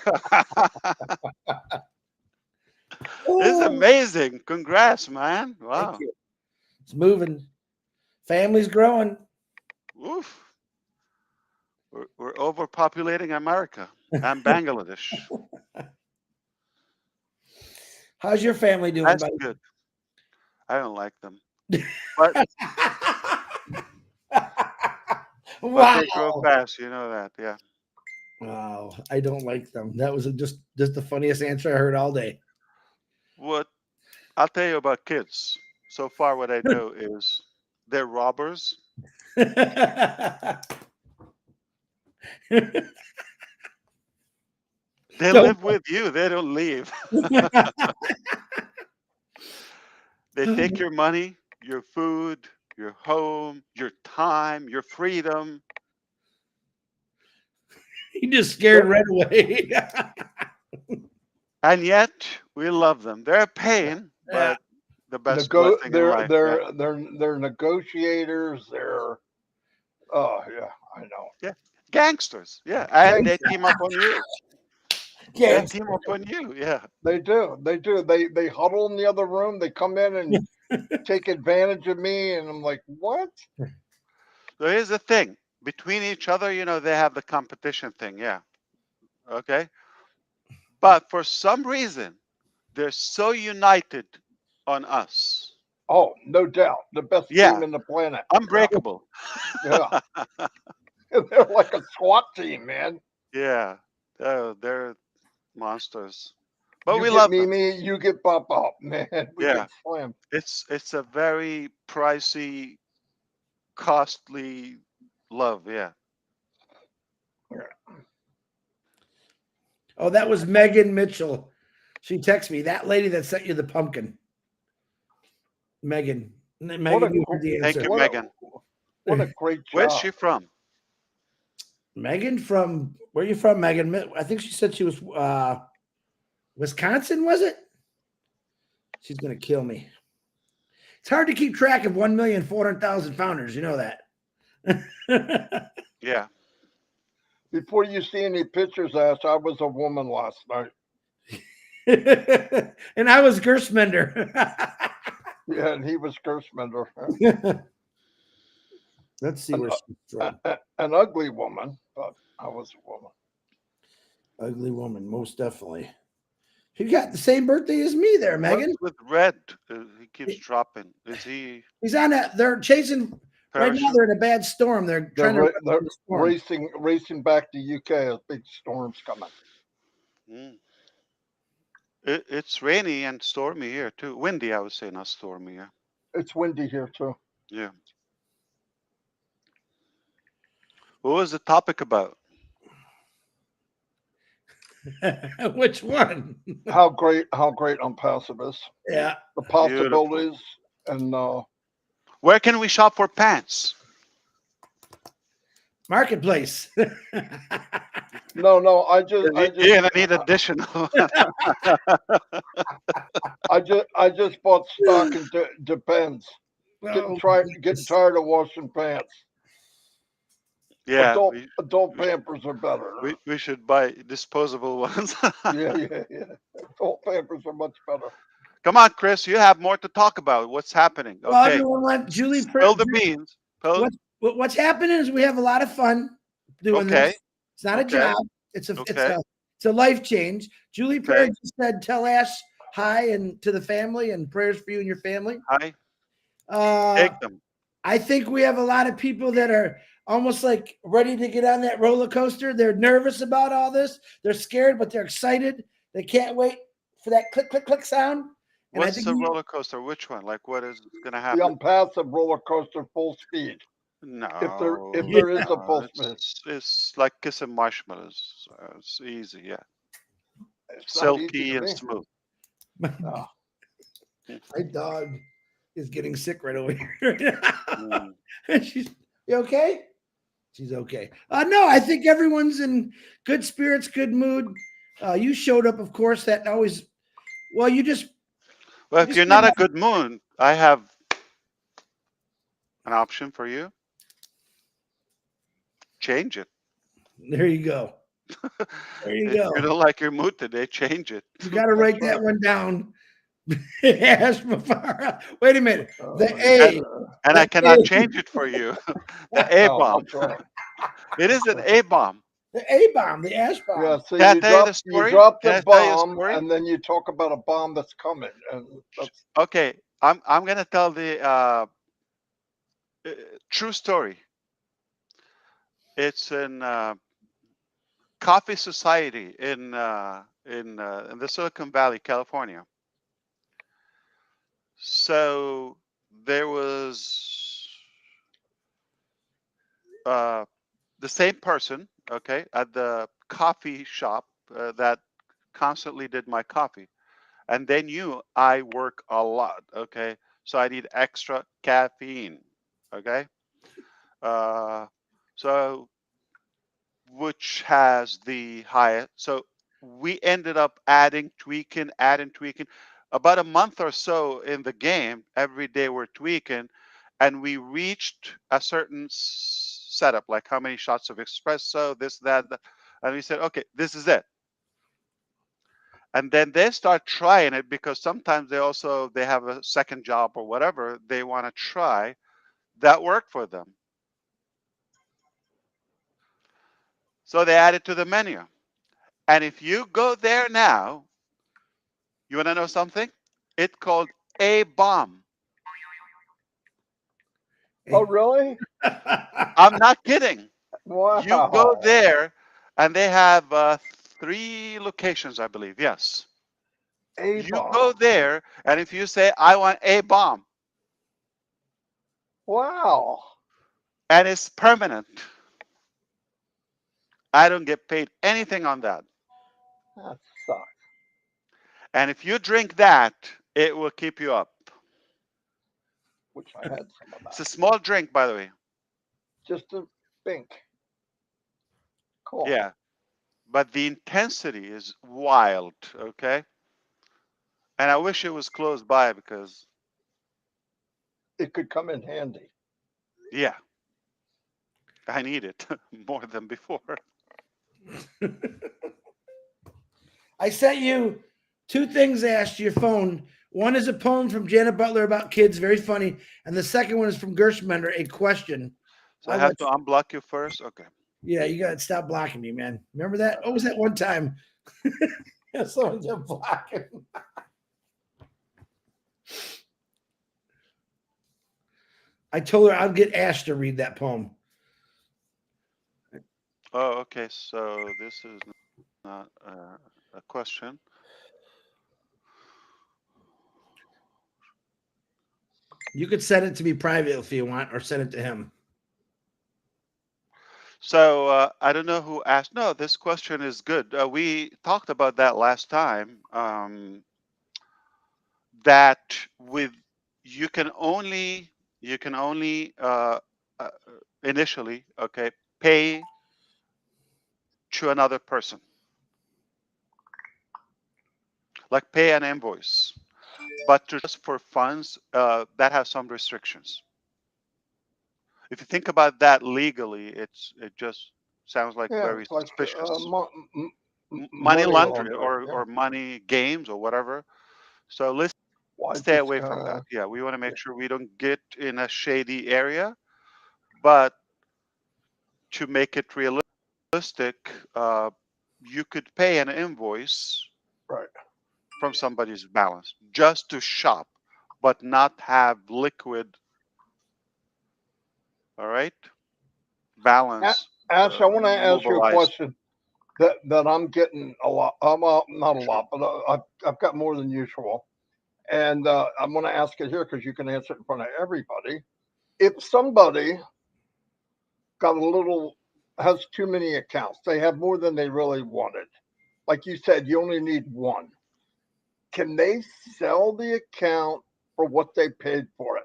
This is amazing. Congrats, man. Wow.
Thank you. It's moving. Family's growing.
Oof. We're overpopulating America and Bangladesh.
How's your family doing?
That's good. I don't like them. But,
wow.
But they grow fast, you know that, yeah.
Wow, I don't like them. That was just the funniest answer I heard all day.
What I'll tell you about kids. So far, what I know is they're robbers. They live with you. They don't leave. They take your money, your food, your home, your time, your freedom.
You just scared right away.
And yet we love them. They're a pain, but the best blessing in life.
They're negotiators. They're oh yeah, I know.
Yeah, gangsters. Yeah, and they team up on you.
Yeah,
They team up on you. Yeah,
they do. They do. They huddle in the other room. They come in and take advantage of me, and I'm like, what?
So here's the thing: between each other, you know, they have the competition thing. Yeah. Okay. But for some reason, they're so united on us.
Oh, no doubt, the best team in the planet.
Unbreakable.
Yeah. They're like a SWAT team, man.
Yeah. They're monsters. But
you
we
get
love
Mimi,
them.
you get Pop Up, man. We get slammed.
It's a very pricey, costly love. Yeah.
Oh, that was Megan Mitchell. She texted me. That lady that sent you the pumpkin. Megan. Megan, you heard the answer.
Thank you, Megan.
What a great job.
Where's she from?
Megan from, where are you from, Megan? I think she said she was Wisconsin, was it? She's going to kill me. It's hard to keep track of 1,400,000 founders. You know that.
Yeah.
Before you see any pictures, Ash, I was a woman last night.
And I was Gersmender.
Yeah, and he was Gersmender.
Let's see where she's from.
An ugly woman, but I was a woman.
Ugly woman, most definitely. He got the same birthday as me there, Megan.
What's with Red? He keeps dropping. Is he?
He's on that. They're chasing. Right now, they're in a bad storm. They're
racing back to UK as big storms coming.
It's rainy and stormy here too. Windy, I would say, not stormy. Yeah.
It's windy here too.
Yeah. What was the topic about?
Which one?
how great Unpassive is.
Yeah.
The
Beautiful.
possibilities and
Where can we shop for pants?
Marketplace.
no,
You're gonna need additional.
I just bought stock in Depends.
Oh,
Getting
goodness.
tired of washing pants.
Yeah,
Adult
we, sh-
Pampers are better.
we should buy disposable ones.
Yeah. Adult Pampers are much better.
Come on, Chris, you have more to talk about. What's happening?
Well,
Okay,
everyone went Julie.
spill the beans.
What's happening is we have a lot of fun doing
Okay,
this. It's not a
okay,
job. It's
okay,
a life change. Julie Prayer
okay.
just said, "Tell Ash hi and to the family and prayers for you and your family."
Hi,
Uh,
take them.
I think we have a lot of people that are almost like ready to get on that roller coaster. They're nervous about all this. They're scared, but they're excited. They can't wait for that click, click, click sound. And I
What's
think
the roller coaster? Which one? Like, what is gonna
The
happen?
Unpassive roller coaster full speed. If
No,
there is a
Yeah.
full speed,
it's like kissing marshmallows. It's easy, yeah,
it's not easy
silky
to
and
me.
smooth.
No.
My dog is getting sick right over here.
Mm.
She's you okay? She's okay. No, I think everyone's in good spirits, good mood. You showed up, of course. That always. Well, you just.
Well,
You
if
just
you're not a good moon, I have an option for you. Change it.
there you go. There you
If
go.
you don't like your mood today, change it.
You got to write that one down. Ash Mufareh. Wait a minute. The A.
And
The
I cannot
A.
change it for you. The A
No,
bomb.
that's right.
It is an A bomb.
The A bomb. The Ash bomb.
Yeah, so
Can I
you
tell you the
you
story?
drop
Can
the
I tell you a
bomb
story?
and then you talk about a bomb that's coming, and that's
Okay, I'm gonna tell the true story. It's in Coffee Society in the Silicon Valley, California. So there was the same person, okay, at the coffee shop that constantly did my coffee, and they knew I work a lot, okay, so I need extra caffeine, okay, uh, so which has the highest. So we ended up adding, tweaking. About a month or so in the game, every day we're tweaking, and we reached a certain setup, like how many shots of espresso, this, that, and we said, okay, this is it. And then they start trying it because sometimes they have a second job or whatever they want to try that worked for them. So they add it to the menu. And if you go there now, you want to know something? It's called a bomb.
oh really?
I'm not kidding. You go
Wow,
there, and they have 3 locations, I believe. Yes.
a
You go
bomb.
there, and if you say, I want a bomb,
Wow,
and it's permanent, I don't get paid anything on that.
that sucks.
And if you drink that, it will keep you up.
Wish I had some of
It's a
that.
small drink, by the way.
Just a think. Cool.
Yeah. But the intensity is wild, okay? And I wish it was close by because,
It could come in handy.
yeah, I need it more than before.
I sent you 2 things, Ash, to your phone. One is a poem from Janet Butler about kids, very funny. And the second one is from Gershmender, a question.
So I have to unblock you first? Okay.
Yeah, you got to stop blocking me, man. Remember that? What was that one time? Someone kept blocking. I told her I'd get Ash to read that poem.
Oh, okay. So this is not a question.
You could send it to me private if you want, or send it to him.
So I don't know who asked. No, this question is good. We talked about that last time. That with you can only uh, initially, okay, pay to another person, like pay an invoice, but to just for funds, that has some restrictions. If you think about that legally, it just sounds like
Yeah,
very
it's like
suspicious. Money
money
laundering
laundering. Yeah.
or money games or whatever. So let's
Why
stay
just
away from
kind
that.
of
Yeah, we want to make sure we don't get in a shady area, but to make it realistic, you could pay an invoice
right?
from somebody's balance just to shop, but not have liquid, all right, balance
Ash, I want to ask you a
mobilized.
question that I'm getting a lot. Not a
Sure.
lot, but I've got more than usual, and I'm going to ask it here because you can answer it in front of everybody. If somebody got a little has too many accounts, they have more than they really wanted. Like you said, you only need one. Can they sell the account for what they paid for it?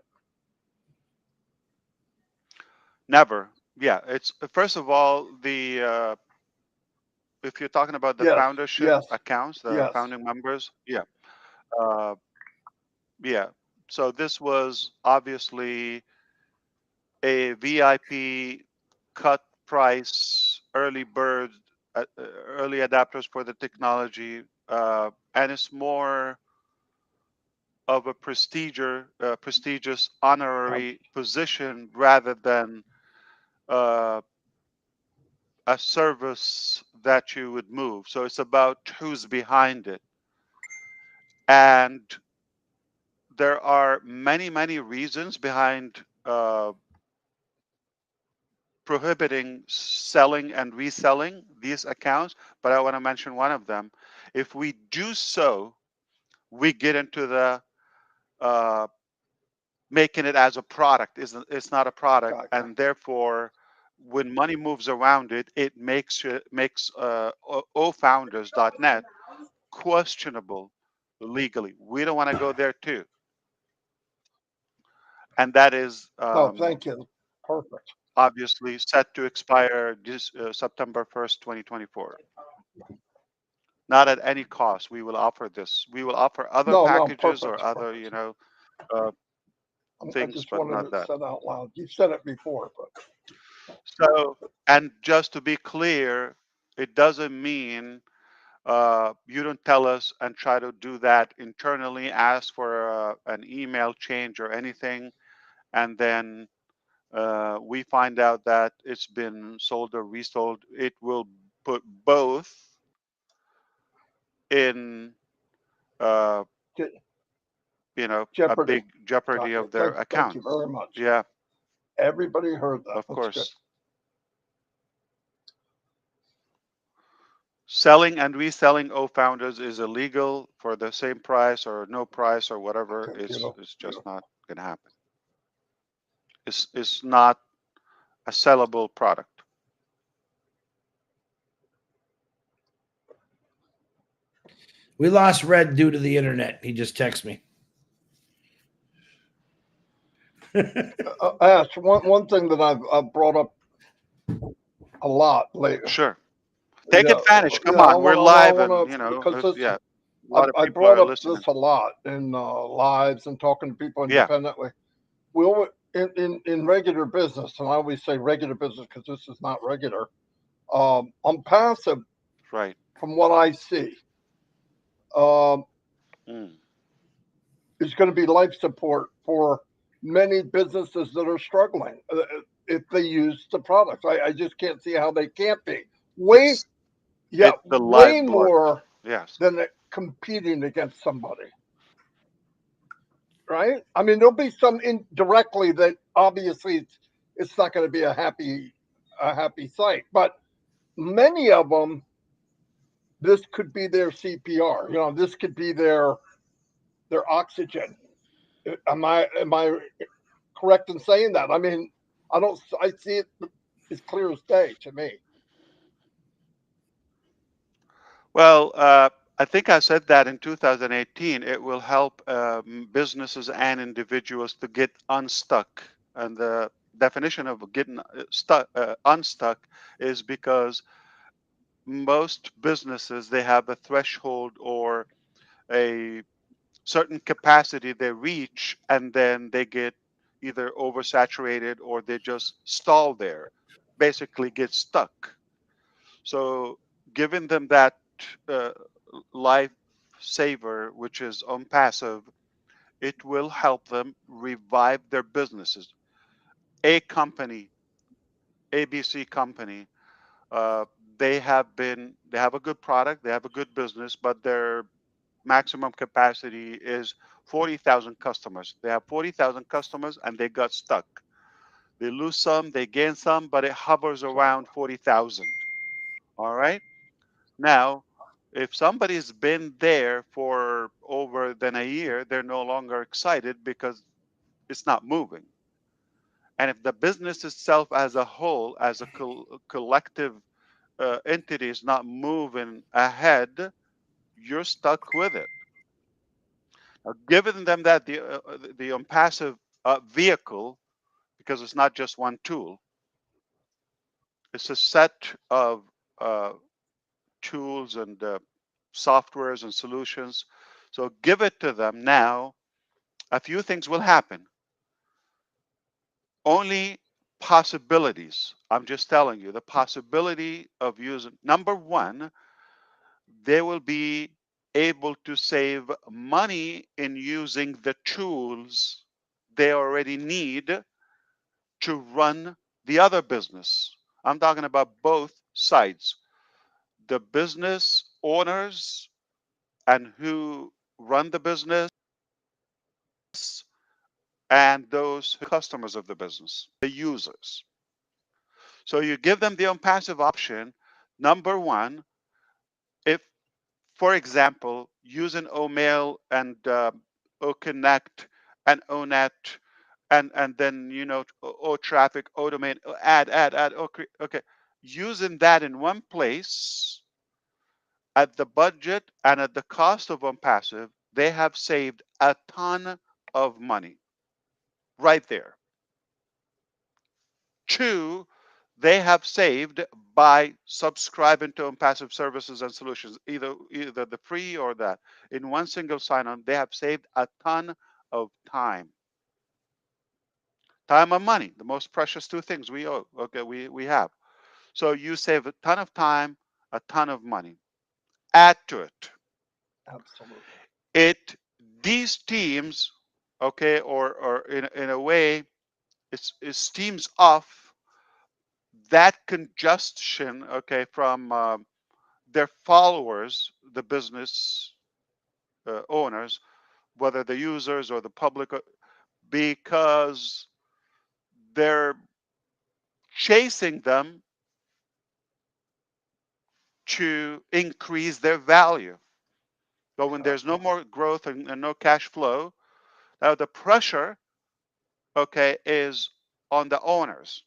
Never. Yeah, it's first of all the if you're talking about the
Yes,
foundership
yes,
accounts, the
yes.
founding members, yeah, uh, yeah. So this was obviously a VIP cut price, early bird, early adapters for the technology, and it's more of a prestigious honorary position rather than uh, a service that you would move. So it's about who's behind it. And there are many reasons behind prohibiting selling and reselling these accounts, but I want to mention one of them. If we do so, we get into the uh, making it as a product. It's not a product,
Gotcha.
and therefore, when money moves around it, it makes ofounders.net questionable legally. We don't want to go there too, and that is
No, thank you. Perfect.
obviously set to expire this September 1st, 2024. Not at any cost. We will offer this. We will offer other
No, no,
packages or
perfect,
other,
perfect.
uh,
I
things,
just
but
wanted
not
it
that.
said out loud. You've said it before, but
So, and just to be clear, it doesn't mean you don't tell us and try to do that internally, ask for an email change or anything, and then we find out that it's been sold or resold. It will put both in uh,
Je-
a
Jeopardy.
big jeopardy
Gotcha.
of their
Thank you
accounts.
very much.
Yeah,
Everybody heard that.
of
That's good.
course. Selling and reselling founders is illegal for the same price or no price or whatever.
Okay,
It's just
beautiful.
not going to happen. It's not a sellable product.
We lost Red due to the internet. He just texted me.
Ash, one thing that I've brought up a lot lately.
Sure. Take advantage. Come
I
on, we're
want
live, and
to because
yeah,
this
a lot of
I
people
brought
are
up
listening.
this a lot in lives and talking to people
Yeah,
independently. We always, in regular business, and I always say regular business because this is not regular. On passive,
right.
from what I see, um,
Mm.
is going to be life support for many businesses that are struggling if they use the products. I just can't see how they can't be. Way,
It's
yeah,
it's the
way
lifeblood.
more
Yes.
than competing against somebody, right? I mean, there'll be some indirectly that obviously it's not going to be a happy sight, but many of them, this could be their CPR. This could be their oxygen. Am I correct in saying that? I mean, I don't. I see it. is clear as day to me.
Well, I think I said that in 2018, it will help businesses and individuals to get unstuck. And the definition of getting unstuck is because most businesses, they have a threshold or a certain capacity they reach, and then they get either oversaturated or they just stall there, basically get stuck. So giving them that uh, life saver, which is on passive, it will help them revive their businesses. A company, ABC company, uh, they have a good product, they have a good business, but their maximum capacity is 40,000 customers. They have 40,000 customers and they got stuck. They lose some, they gain some, but it hovers around 40,000. All right. Now, if somebody's been there for over than a year, they're no longer excited because it's not moving. And if the business itself as a whole, as a collective entity is not moving ahead, you're stuck with it. Now, giving them that the unpassive vehicle, because it's not just one tool, it's a set of uh, tools and softwares and solutions. So give it to them now. A few things will happen. Only possibilities. I'm just telling you the possibility of using. Number one, they will be able to save money in using the tools they already need to run the other business. I'm talking about both sides, the business owners and who run the business, and those customers of the business, the users. So you give them the passive option. Number one, if, for example, using OMail and OConnect and ONet and then O traffic, O domain, add, okay, using that in one place at the budget and at the cost of passive, they have saved a ton of money right there. Two, they have saved by subscribing to passive services and solutions, either the free or that. In one single sign-on, they have saved a ton of time. Time and money, the most precious two things we owe. Okay, we have. So you save a ton of time, a ton of money. Add to it.
Absolutely.
It these teams, okay, or in a way, it steams off that congestion, okay, from their followers, the business owners, whether the users or the public, because they're chasing them to increase their value. But when there's no more growth and no cash flow, now the pressure, okay, is on the owners.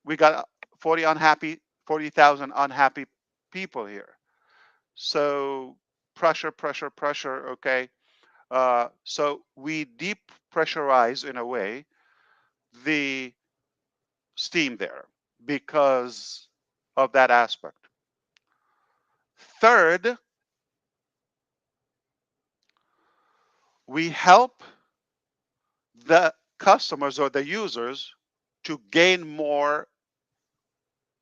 We got 40,000 unhappy people here. So pressure, okay. So we depressurize in a way the steam there because of that aspect. Third, we help the customers or the users to gain more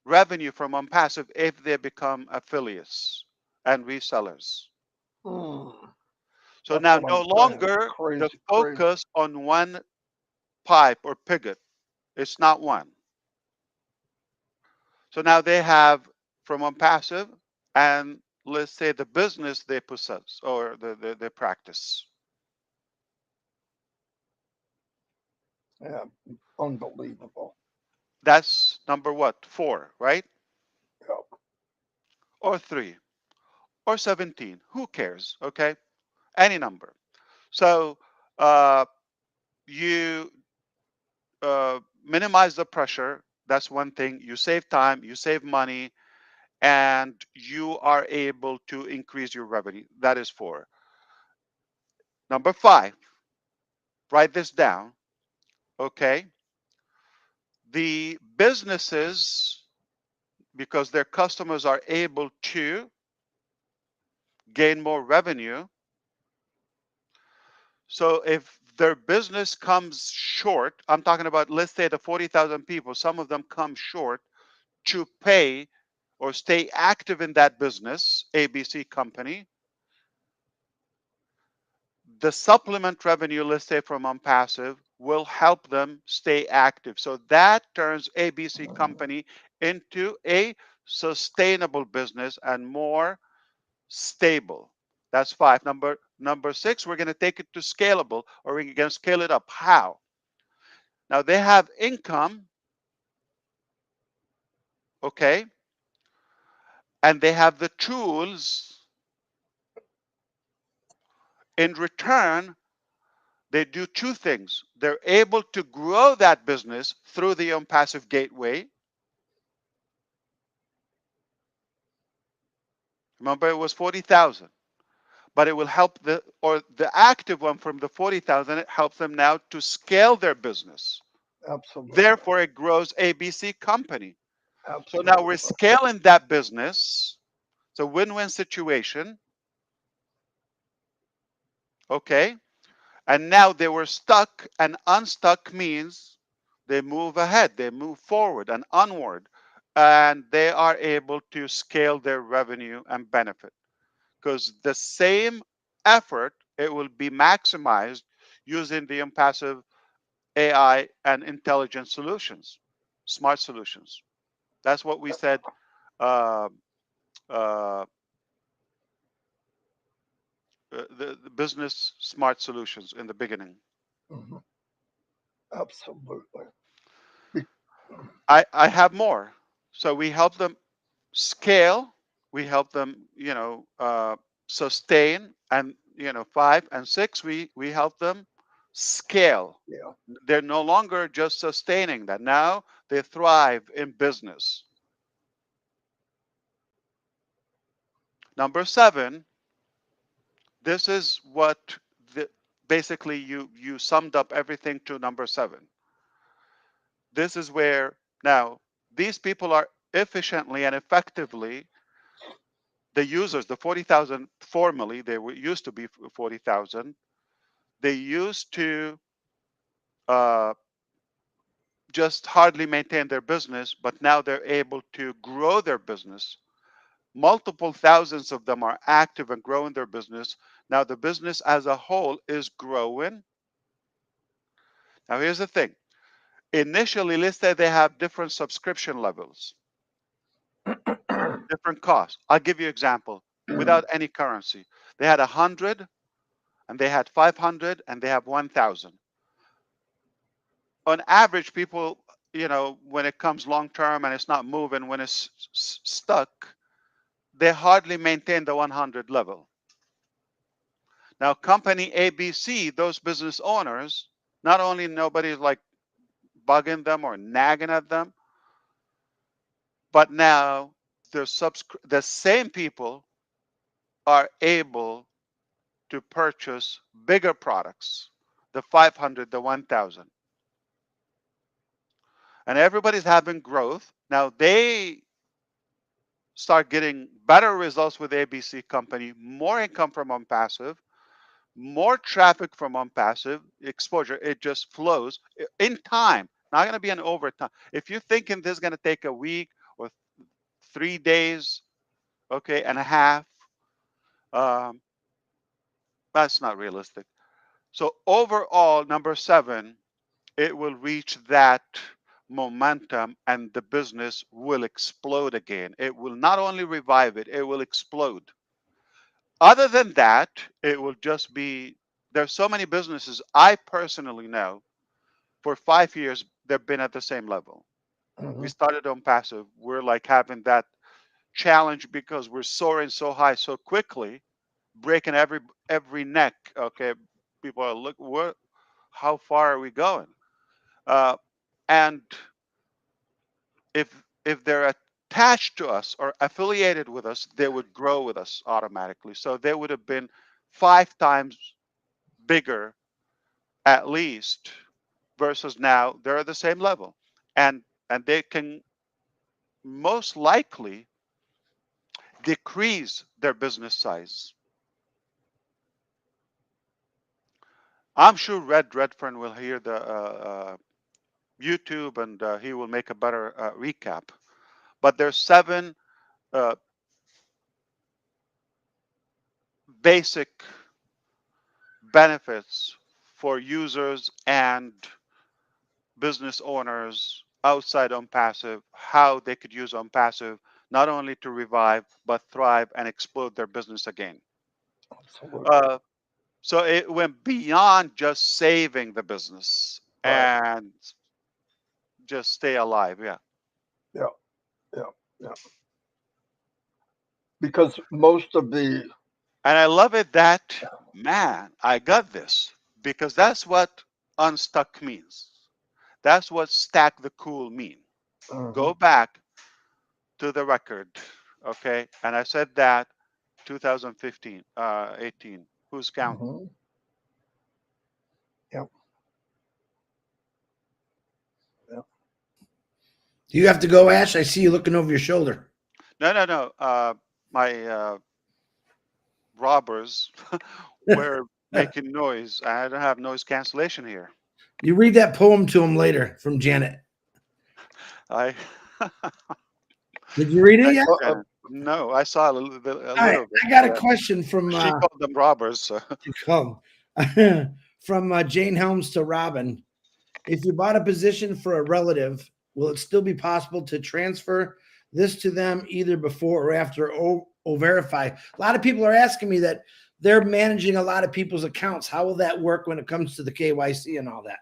revenue from passive if they become affiliates and resellers.
Mm,
So
that's
now
what
no
I'm saying.
longer the
Crazy, crazy.
focus on one pipe or pivot. It's not one. So now they have from passive and let's say the business they possess or they practice.
Yeah, unbelievable.
That's number what? 4, right?
Yeah.
Or 3 or 17. Who cares? Okay. Any number. So you minimize the pressure That's one thing. You save time, you save money, and you are able to increase your revenue. That is 4. Number 5, write this down. Okay. The businesses, because their customers are able to gain more revenue. So if their business comes short, I'm talking about, let's say the 40,000 people, some of them come short to pay or stay active in that business, ABC company. The supplement revenue, let's say from ONPASSIVE, will help them stay active. So that turns ABC company into a sustainable business and more stable. That's 5. Number 6, we're going to take it to scalable, or we're going to scale it up. How? Now they have income, okay, and they have the tools. In return, they do 2 things. They're able to grow that business through the ONPASSIVE gateway. Remember, it was 40,000, but it will help the active one from the 40,000. It helps them now to scale their business.
Absolutely.
Therefore, it grows ABC company. So
Absolutely.
now we're scaling that business. It's a win-win situation. Okay. And now they were stuck, and unstuck means they move ahead, they move forward and onward, and they are able to scale their revenue and benefit. Because the same effort, it will be maximized using the ONPASSIVE AI and intelligent solutions, smart solutions. That's what we said. Uh, uh, the business smart solutions in the beginning.
Mhm. Absolutely.
I have more. So we help them scale. We help them, sustain, and 5 and 6, we help them scale.
Yeah.
They're no longer just sustaining that. Now they thrive in business. Number 7, this is what basically you summed up everything to number 7. This is where now these people are efficiently and effectively, the users, the 40,000, formerly they were used to be 40,000. They used to uh, just hardly maintain their business, but now they're able to grow their business. Multiple thousands of them are active and growing their business. Now the business as a whole is growing. Now here's the thing. Initially, let's say they have different subscription levels, different costs. I'll give you an example. Without any currency, they had 100, and they had 500, and they have 1,000. On average, people, when it comes long term and it's not moving, when it's stuck, they hardly maintain the 100 level. Now, company ABC, those business owners, not only nobody's like bugging them or nagging at them, but now the same people are able to purchase bigger products, the 500, the 1,000. And everybody's having growth. Now they start getting better results with ABC company, more income from ONPASSIVE, more traffic from ONPASSIVE, exposure. It just flows in time. Not going to be an overtime. If you're thinking this is going to take a week or 3 days, okay, and a half, um, that's not realistic. So overall, number 7, it will reach that momentum and the business will explode again. It will not only revive it, it will explode. Other than that, it will just be, there's so many businesses I personally know for 5 years, they've been at the same level. We
Mhm.
started ONPASSIVE. We're like having that challenge because we're soaring so high so quickly, breaking every neck. Okay, people are how far are we going? Uh, and if they're attached to us or affiliated with us, they would grow with us automatically. So they would have been 5 times bigger at least, versus now they're at the same level, and they can most likely decrease their business size. I'm sure Redfern will hear the YouTube, and he will make a better recap. But there's 7 uh, basic benefits for users and business owners outside ONPASSIVE, how they could use ONPASSIVE not only to revive but thrive and explode their business again.
Absolutely.
So it went beyond just saving the business
Right.
and just stay alive. Yeah.
Yeah. Yeah. Yeah. Because most of the
And I love it that, man, I got this, because that's what unstuck means. That's what stack the cool mean. Go back to the record, okay? And I said that 2015, 18. Who's counting?
mhm. Yeah. Yeah.
Do you have to go, Ash? I see you looking over your shoulder.
No. My robbers were making noise. I don't have noise cancellation here.
You read that poem to him later from Janet.
I,
Did you read it
thank
yet?
you,
Uh,
Janet. No, I saw a little bit. A
All right,
little bit.
I got a
Yeah.
question from
She called them robbers. So.
come from Jane Helms to Robin. If you bought a position for a relative, will it still be possible to transfer this to them either before or after verify? A lot of people are asking me that they're managing a lot of people's accounts. How will that work when it comes to the KYC and all that?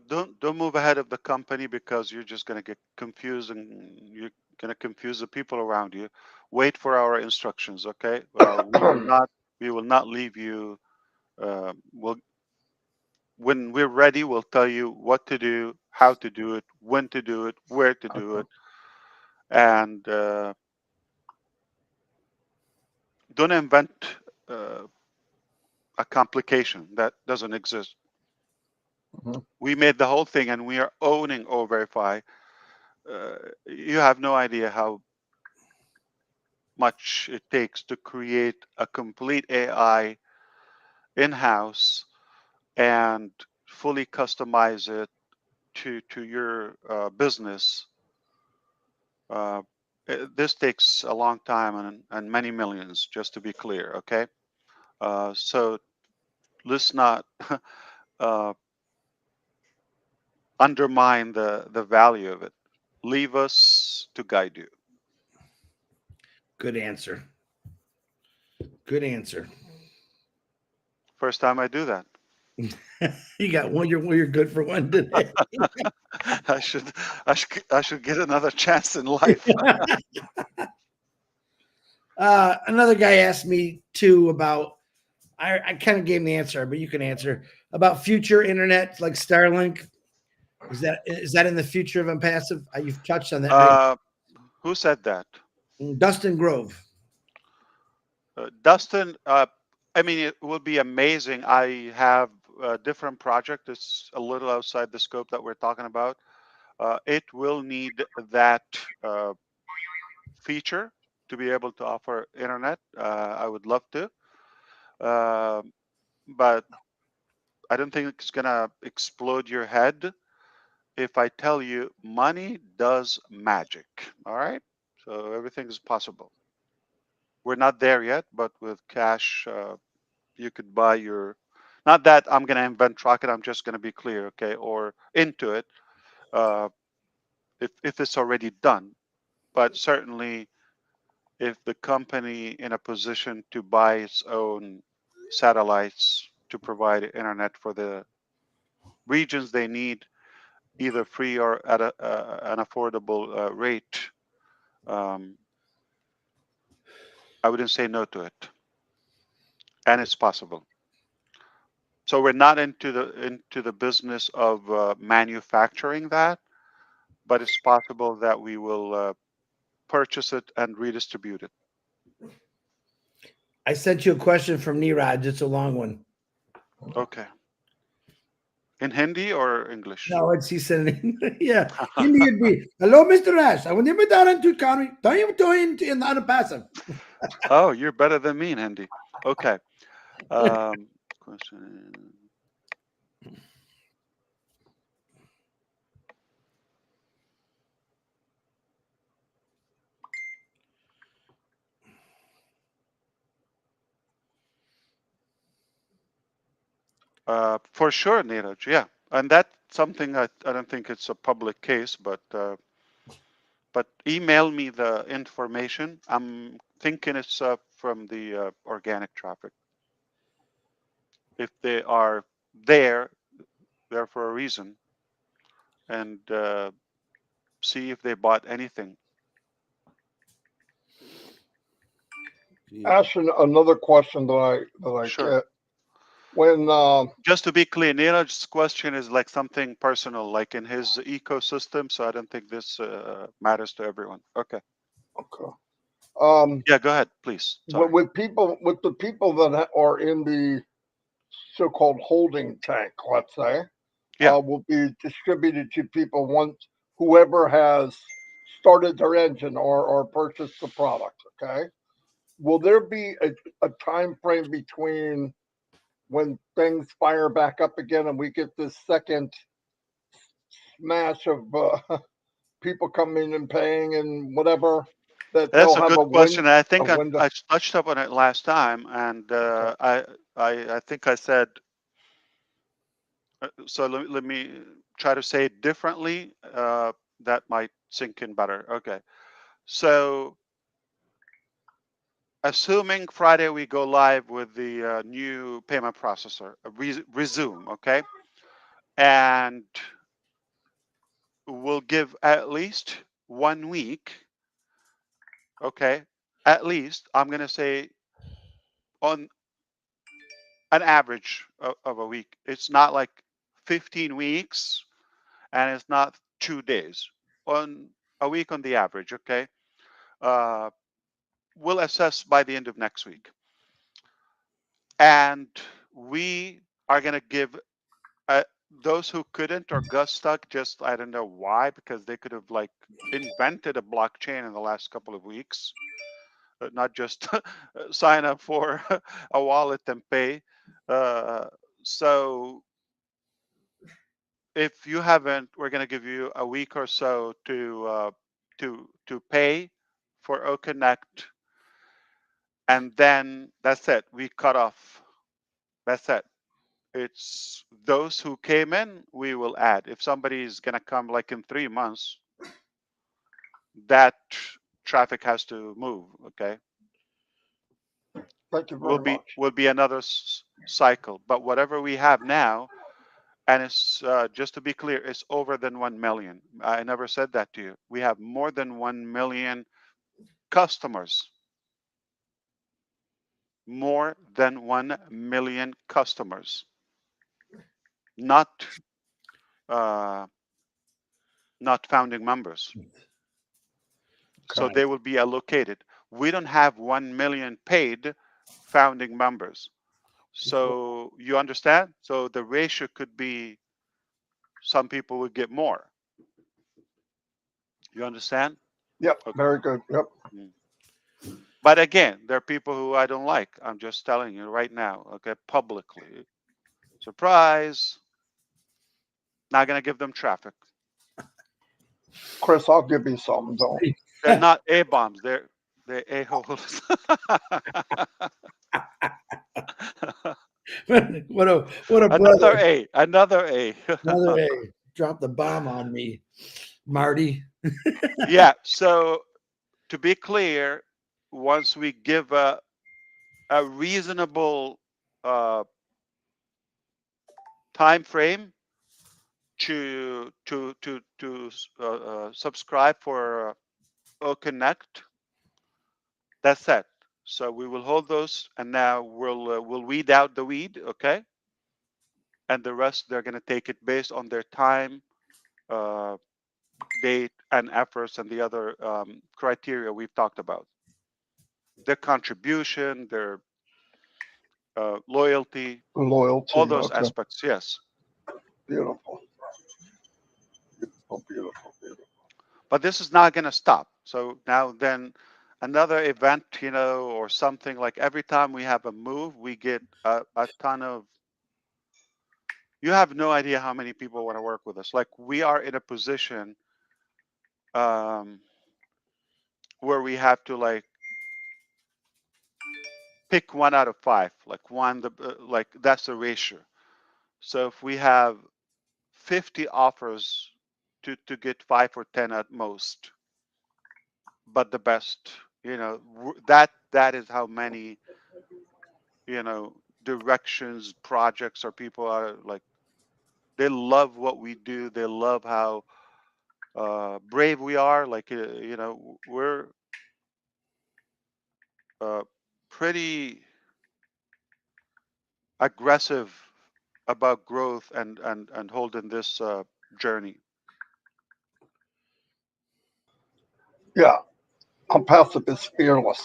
Don't move ahead of the company, because you're just going to get confused and you're going to confuse the people around you. Wait for our instructions, okay? We will not leave you. We'll When we're ready, we'll tell you what to do, how to do it, when to do it, where to do it, and don't invent a complication that doesn't exist.
mhm.
We made the whole thing, and we are owning O-Verify. You have no idea how much it takes to create a complete AI in-house and fully customize it to your business. Uh, this takes a long time and many millions, just to be clear. Okay, so let's not uh, undermine the value of it. Leave us to guide you.
Good answer. Good answer.
First time I do that.
You got one. You're good for one today.
I should I should get another chance in life.
Another guy asked me too about. I kind of gave him the answer, but you can answer about future internet like Starlink. Is that in the future of ONPASSIVE? You've touched on that.
Uh, who said that?
Dustin Grove.
Dustin, I mean, it will be amazing. I have a different project. It's a little outside the scope that we're talking about. It will need that feature to be able to offer internet. I would love to, uh, but I don't think it's gonna explode your head if I tell you money does magic. All right, so everything is possible. We're not there yet, but with cash, you could buy your. Not that I'm gonna invent rocket. I'm just gonna be clear, okay? Or into it, uh, if it's already done. But certainly, if the company in a position to buy its own satellites to provide internet for the regions they need, either free or at an affordable rate, um, I wouldn't say no to it, and it's possible. So we're not into the business of manufacturing that. but it's possible that we will purchase it and redistribute it.
I sent you a question from Niraj. It's a long one.
Okay. In Hindi or English?
No, it's he said it. Yeah. Hindi would be, hello, Mr. Ash. I want to to economy. Don't you doing in the unpassive?
Oh, you're better than me in Hindi. Okay. Question. For sure, Neeraj. Yeah, and that's something I don't think it's a public case, but email me the information. I'm thinking it's from the organic traffic. If they are there, they're for a reason, and see if they bought anything.
Ash, another question that I
Sure.
get when
Just to be clear, Neeraj's question is like something personal, like in his ecosystem. So I don't think this matters to everyone. Okay.
okay,
Yeah, go ahead, please. Sorry.
with the people that are in the so-called holding tank, let's say,
Yeah.
will be distributed to people once whoever has started their engine or purchased the product. Okay, will there be a time frame between when things fire back up again and we get this second smash of people coming and paying and whatever, that
That's
they'll
a
have
good question. I
a
think
window?
I touched up on it last time, and
Okay.
I think I said. So let me try to say it differently. That might sink in better. Okay. So assuming Friday we go live with the new payment processor, resume. Okay, and we'll give at least 1 week. Okay, at least I'm gonna say on an average of a week. It's not like 15 weeks and it's not 2 days. On a week on the average, okay? Uh, we'll assess by the end of next week. And we are going to give uh, those who couldn't or got stuck, just I don't know why, because they could have like invented a blockchain in the last couple of weeks, not just sign up for a wallet and pay. Uh, so if you haven't, we're going to give you a week or so to pay for OConnect, and then that's it. We cut off. That's it. It's those who came in, we will add. If somebody is going to come like in 3 months, that traffic has to move. Okay,
Thank you very much.
will be another cycle. But whatever we have now, and it's just to be clear, it's over than 1 million. I never said that to you. We have more than 1 million customers. More than 1 million customers, not uh, not founding members. So they will be allocated. We don't have 1 million paid founding members. So you understand? So the ratio could be some people would get more. You understand?
Yep,
Okay.
very good. Yep.
But again, there are people who I don't like. I'm just telling you right now, okay, publicly. Surprise. Not going to give them traffic.
Chris, I'll give you some. Don't.
They're not A bombs. They're a-holes.
what a
Another
brother.
A. Another A.
Another A. Drop the bomb on me, Marty.
Yeah. So to be clear, once we give a reasonable time frame to subscribe for OConnect, that's it. So we will hold those, and now we'll weed out the weed, okay? And the rest they're going to take it based on their time date, and efforts, and the other criteria we've talked about. Their contribution, their loyalty,
Loyalty.
all those
Okay.
aspects. Yes,
Beautiful. Beautiful. Beautiful. Beautiful.
but this is not going to stop. So now then, another event, or something like every time we have a move, we get a ton of. You have no idea how many people want to work with us. Like we are in a position um, where we have to like pick 1 out of 5, like like that's the ratio. So if we have 50 offers to get 5 or 10 at most, but the best, that is how many, directions, projects, or people are like, they love what we do. They love how brave we are. Like, we're uh, pretty aggressive about growth and holding this journey.
Yeah. ONPASSIVE is fearless.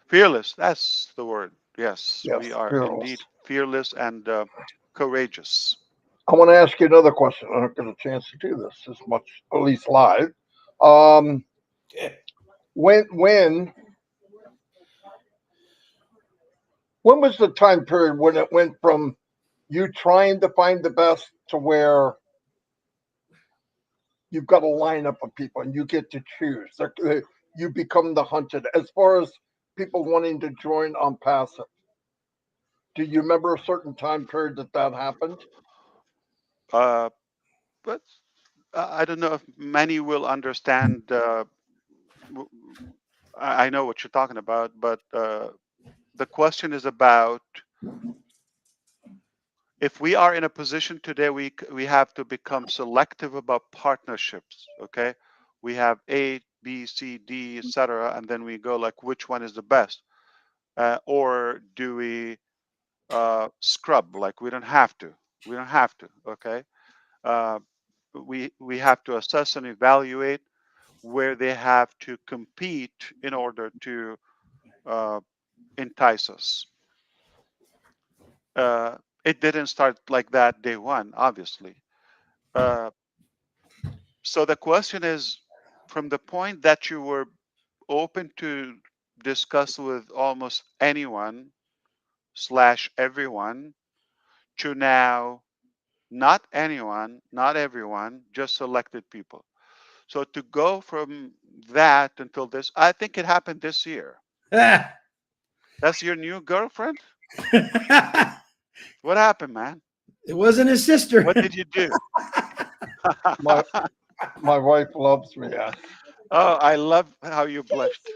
Fearless, that's the word. Yes,
Yes.
we are
Fearless.
indeed fearless and courageous.
I want to ask you another question. I don't get a chance to do this as much, at least live. Um, when was the time period when it went from you trying to find the best to where you've got a lineup of people and you get to choose? You become the hunted. As far as people wanting to join ONPASSIVE, do you remember a certain time period that happened?
Uh, but I don't know if many will understand. W- I know what you're talking about, but the question is about if we are in a position today, we have to become selective about partnerships. Okay, we have A, B, C, D, etc., and then we go like, which one is the best, or do we scrub? Like we don't have to. We don't have to. Okay, uh, we have to assess and evaluate where they have to compete in order to uh, entice us. Uh, it didn't start like that day one, obviously. Uh, so the question is, from the point that you were open to discuss with almost anyone slash everyone to now not anyone, not everyone, just selected people. So to go from that until this, I think it happened this year. That's your new girlfriend? What happened, man?
It wasn't his sister.
What did you do?
My my wife loves me. Yes.
Oh, I love how you blushed.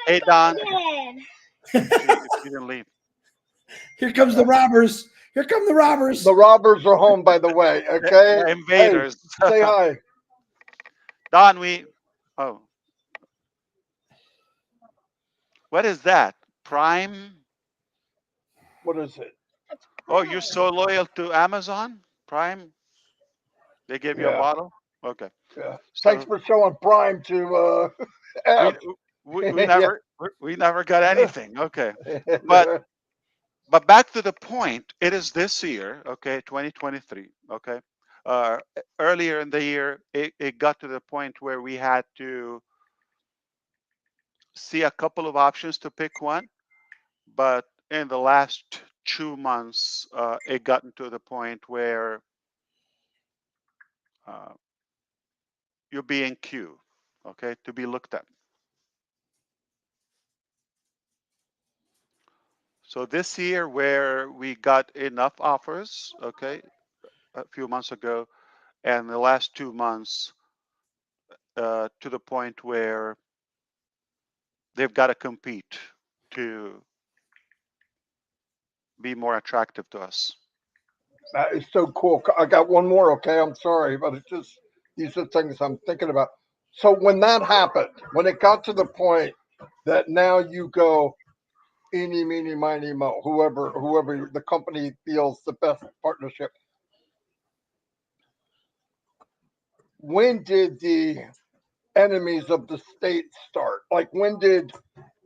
Hey, Don. She didn't leave.
Here comes the robbers. Here come the robbers.
The robbers are home, by the way. Okay.
The
Hey,
invaders.
say hi.
Don, oh, what is that? Prime?
What is it?
Oh, you're so loyal to Amazon? Prime? They give you a
Yeah.
bottle? Okay.
Yeah. Thanks
So
for showing Prime to
we
Ash.
we
Yeah.
never got anything. Okay. But back to the point, it is this year, okay, 2023, okay. Earlier in the year, it got to the point where we had to see a couple of options to pick one, but in the last 2 months, it gotten to the point where uh, you're being queued, okay, to be looked at. So this year, where we got enough offers, okay, a few months ago, and the last 2 months, to the point where they've got to compete to be more attractive to us.
That is so cool. I got one more. Okay. I'm sorry, but it's just these are things I'm thinking about. So when that happened, when it got to the point that now you go eeny, meeny, miny, mo, whoever the company feels the best partnership. when did the enemies of the state start? Like, when did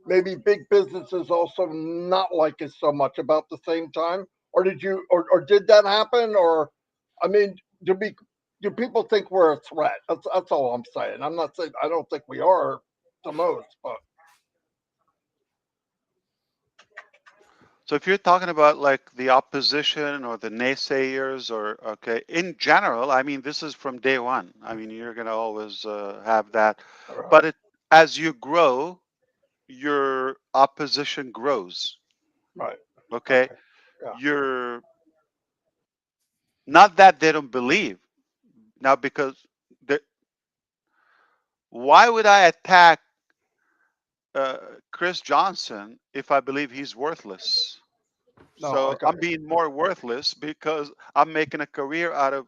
maybe big businesses also not like it so much about the same time? Or did you, or did that happen? Or, I mean, do people think we're a threat? That's all I'm saying. I'm not saying I don't think we are the most, but
So if you're talking about like the opposition or the naysayers, or okay, in general, I mean, this is from day one. I mean, you're gonna always have that, but as you grow, your opposition grows.
right.
Okay,
Okay. Yeah.
you're not that they don't believe now, because the, why would I attack uh, Chris Johnson if I believe he's worthless?
No, I
So
got
I'm being more worthless because I'm making a career out of.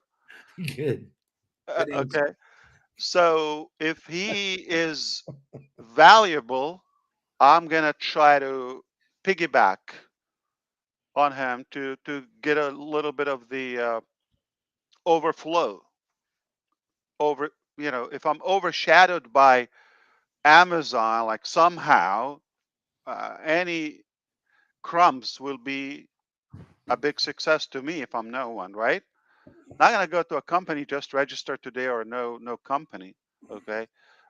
Good. Good answer.
Okay. So if he is valuable, I'm gonna try to piggyback on him to get a little bit of the overflow. Over, if I'm overshadowed by Amazon, like somehow any crumbs will be a big success to me if I'm no one, right? Not gonna go to a company just register today or no company, okay,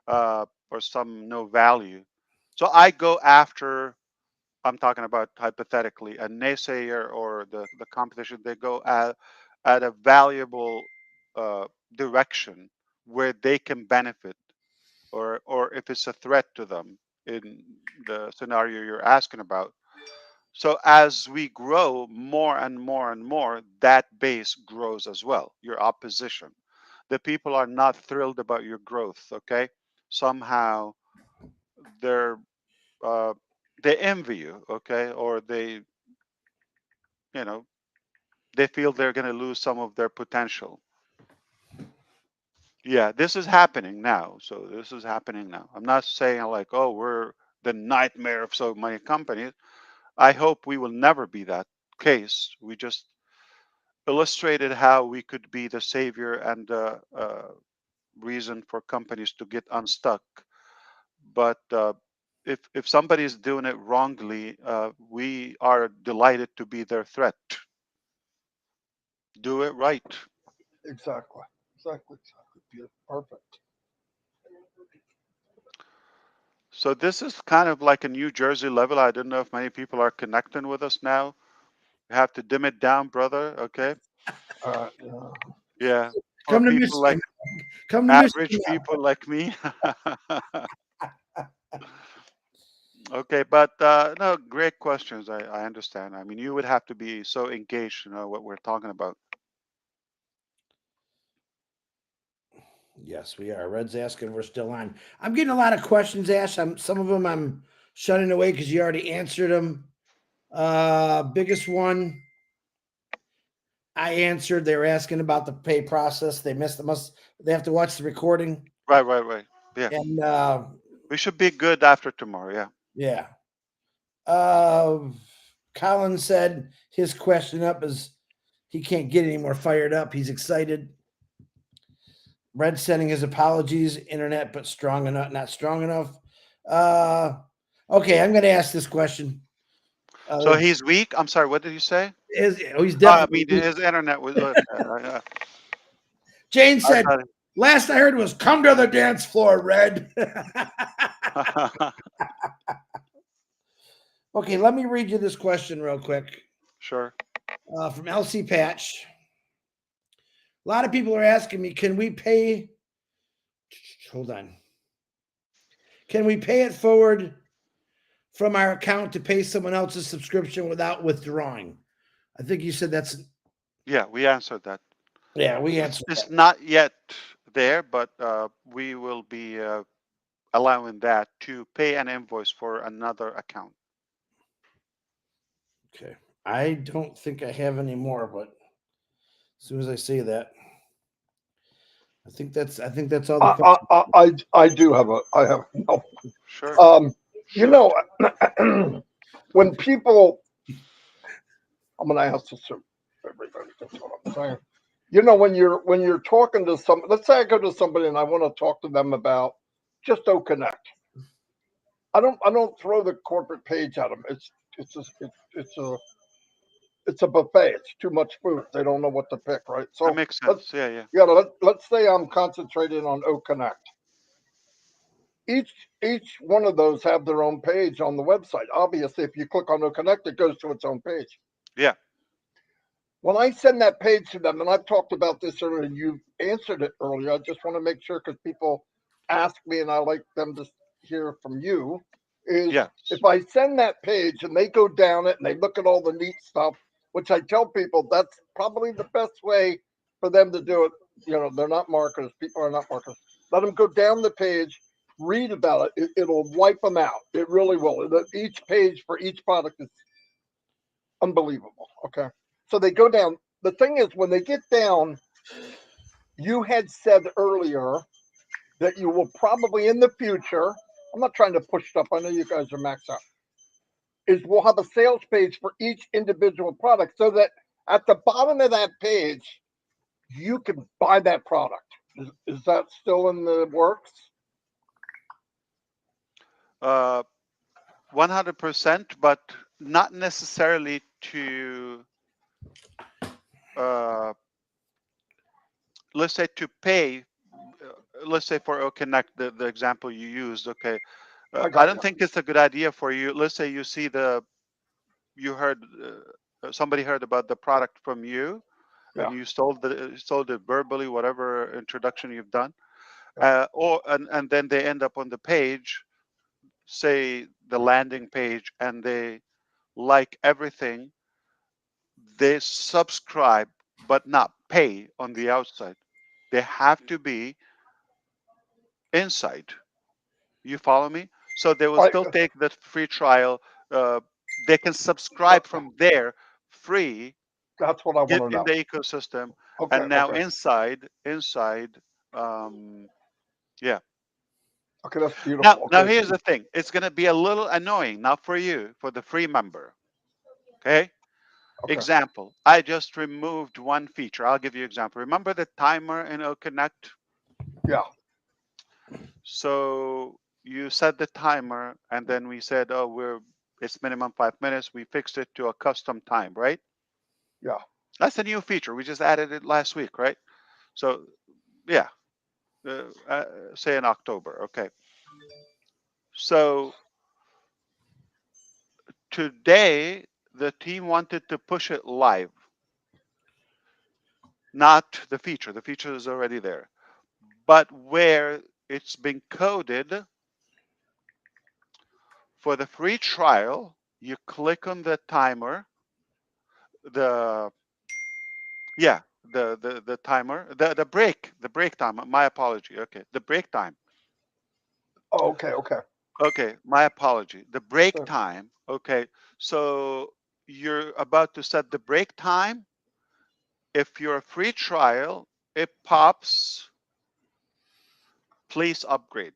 or some no value. So I go after. I'm talking about hypothetically a naysayer or the competition. They go at a valuable direction where they can benefit, or if it's a threat to them in the scenario you're asking about. So as we grow more and more and more, that base grows as well, your opposition. The people are not thrilled about your growth, okay? Somehow they're uh, they envy you, okay? Or you know, they feel they're going to lose some of their potential. Yeah, this is happening now. So this is happening now. I'm not saying like, oh, we're the nightmare of so many companies. I hope we will never be that case. We just illustrated how we could be the savior and the reason for companies to get unstuck. But if somebody is doing it wrongly, we are delighted to be their threat. Do it right.
Exactly. Exactly. Exactly. Beautiful. Perfect.
So this is kind of like a New Jersey level. I don't know if many people are connecting with us now. You have to dim it down, brother. Okay.
Yeah.
Yeah. For
Come to
people like
Michigan. Come to
average
Michigan.
people like me. Okay, but no, great questions. I understand. I mean, you would have to be so engaged to know what we're talking about.
Yes, we are. Red's asking. We're still on. I'm getting a lot of questions, Ash. Some of them I'm shutting away because you already answered them. Biggest one I answered. They were asking about the pay process. They missed. They have to watch the recording.
Right. Yeah.
And
We should be good after tomorrow. Yeah.
yeah. Colin said his question up is he can't get any more fired up. He's excited. Red sending his apologies. Internet, but strong enough, not strong enough. Okay, I'm going to ask this question.
So he's weak. I'm sorry. What did you say?
He's
I
definitely
mean,
weak.
his internet was.
Jane
I
said, last I heard was come to the dance floor, Red.
thought.
Okay, let me read you this question real quick
Sure.
from LC Patch. A lot of people are asking me, can we pay? Hold on. Can we pay it forward from our account to pay someone else's subscription without withdrawing? I think you said that's.
Yeah, we answered that.
Yeah, we
It's,
answered
it's
that.
not yet there, but we will be allowing that to pay an invoice for another account.
Okay. I don't think I have any more, but as soon as I say that, I think that's all the questions.
I do have I have no.
Sure.
You know, when people, I'm going to ask this to everybody. That's what I'm saying. you know, when you're talking to some, let's say I go to somebody and I want to talk to them about just Connect. I don't throw the corporate page at them. It's a, it's a buffet. It's too much food. They don't know what to pick, right?
That
So
makes
let's
sense. Yeah, yeah.
let's say I'm concentrating on Connect. Each each one of those have their own page on the website. Obviously, if you click on Connect, it goes to its own page.
Yeah.
When I send that page to them, and I've talked about this earlier, and you've answered it earlier, I just want to make sure because people ask me, and I like them to hear from you. Is
Yes.
if I send that page and they go down it and they look at all the neat stuff, which I tell people that's probably the best way for them to do it. You know, they're not marketers. People are not marketers. Let them go down the page, read about it. It'll wipe them out. It really will. Each page for each product is unbelievable. Okay. So they go down. The thing is, when they get down, you had said earlier that you will probably in the future, I'm not trying to push stuff, I know you guys are maxed out, is we'll have a sales page for each individual product so that at the bottom of that page, you can buy that product. Is that still in the works?
100%, but not necessarily to, uh, let's say, to pay. Let's say for Connect, the example you used. Okay,
I
I
got
don't
you.
think it's a good idea for you. Let's say you see you heard somebody heard about the product from you, and
Yeah.
you sold it verbally, whatever introduction you've done,
Yeah.
and then they end up on the page, say the landing page, and they like everything. They subscribe but not pay on the outside. They have to be inside. You follow me? So they will
I,
still take the free trial. Uh, they can subscribe from there free,
that's what I want
get
to
in
know.
the ecosystem,
Okay.
and now
Okay.
inside, um, yeah.
Okay. That's
Now,
beautiful.
now
Okay.
here's the thing. It's going to be a little annoying, not for you, for the free member. Okay.
Okay.
Example. I just removed one feature. I'll give you an example. Remember the timer in Connect?
Yeah.
So you set the timer, and then we said, oh, it's minimum 5 minutes. We fixed it to a custom time, right?
Yeah.
That's a new feature. We just added it last week, right? So yeah, say in October. Okay. So today the team wanted to push it live, not the feature. The feature is already there, but where it's been coded for the free trial, you click on the timer, the yeah, the timer, the break time. My apology. Okay, the break time.
Oh, okay. Okay.
Okay, my apology. The break
So,
time. Okay, so you're about to set the break time. If you're a free trial, it pops. Please upgrade.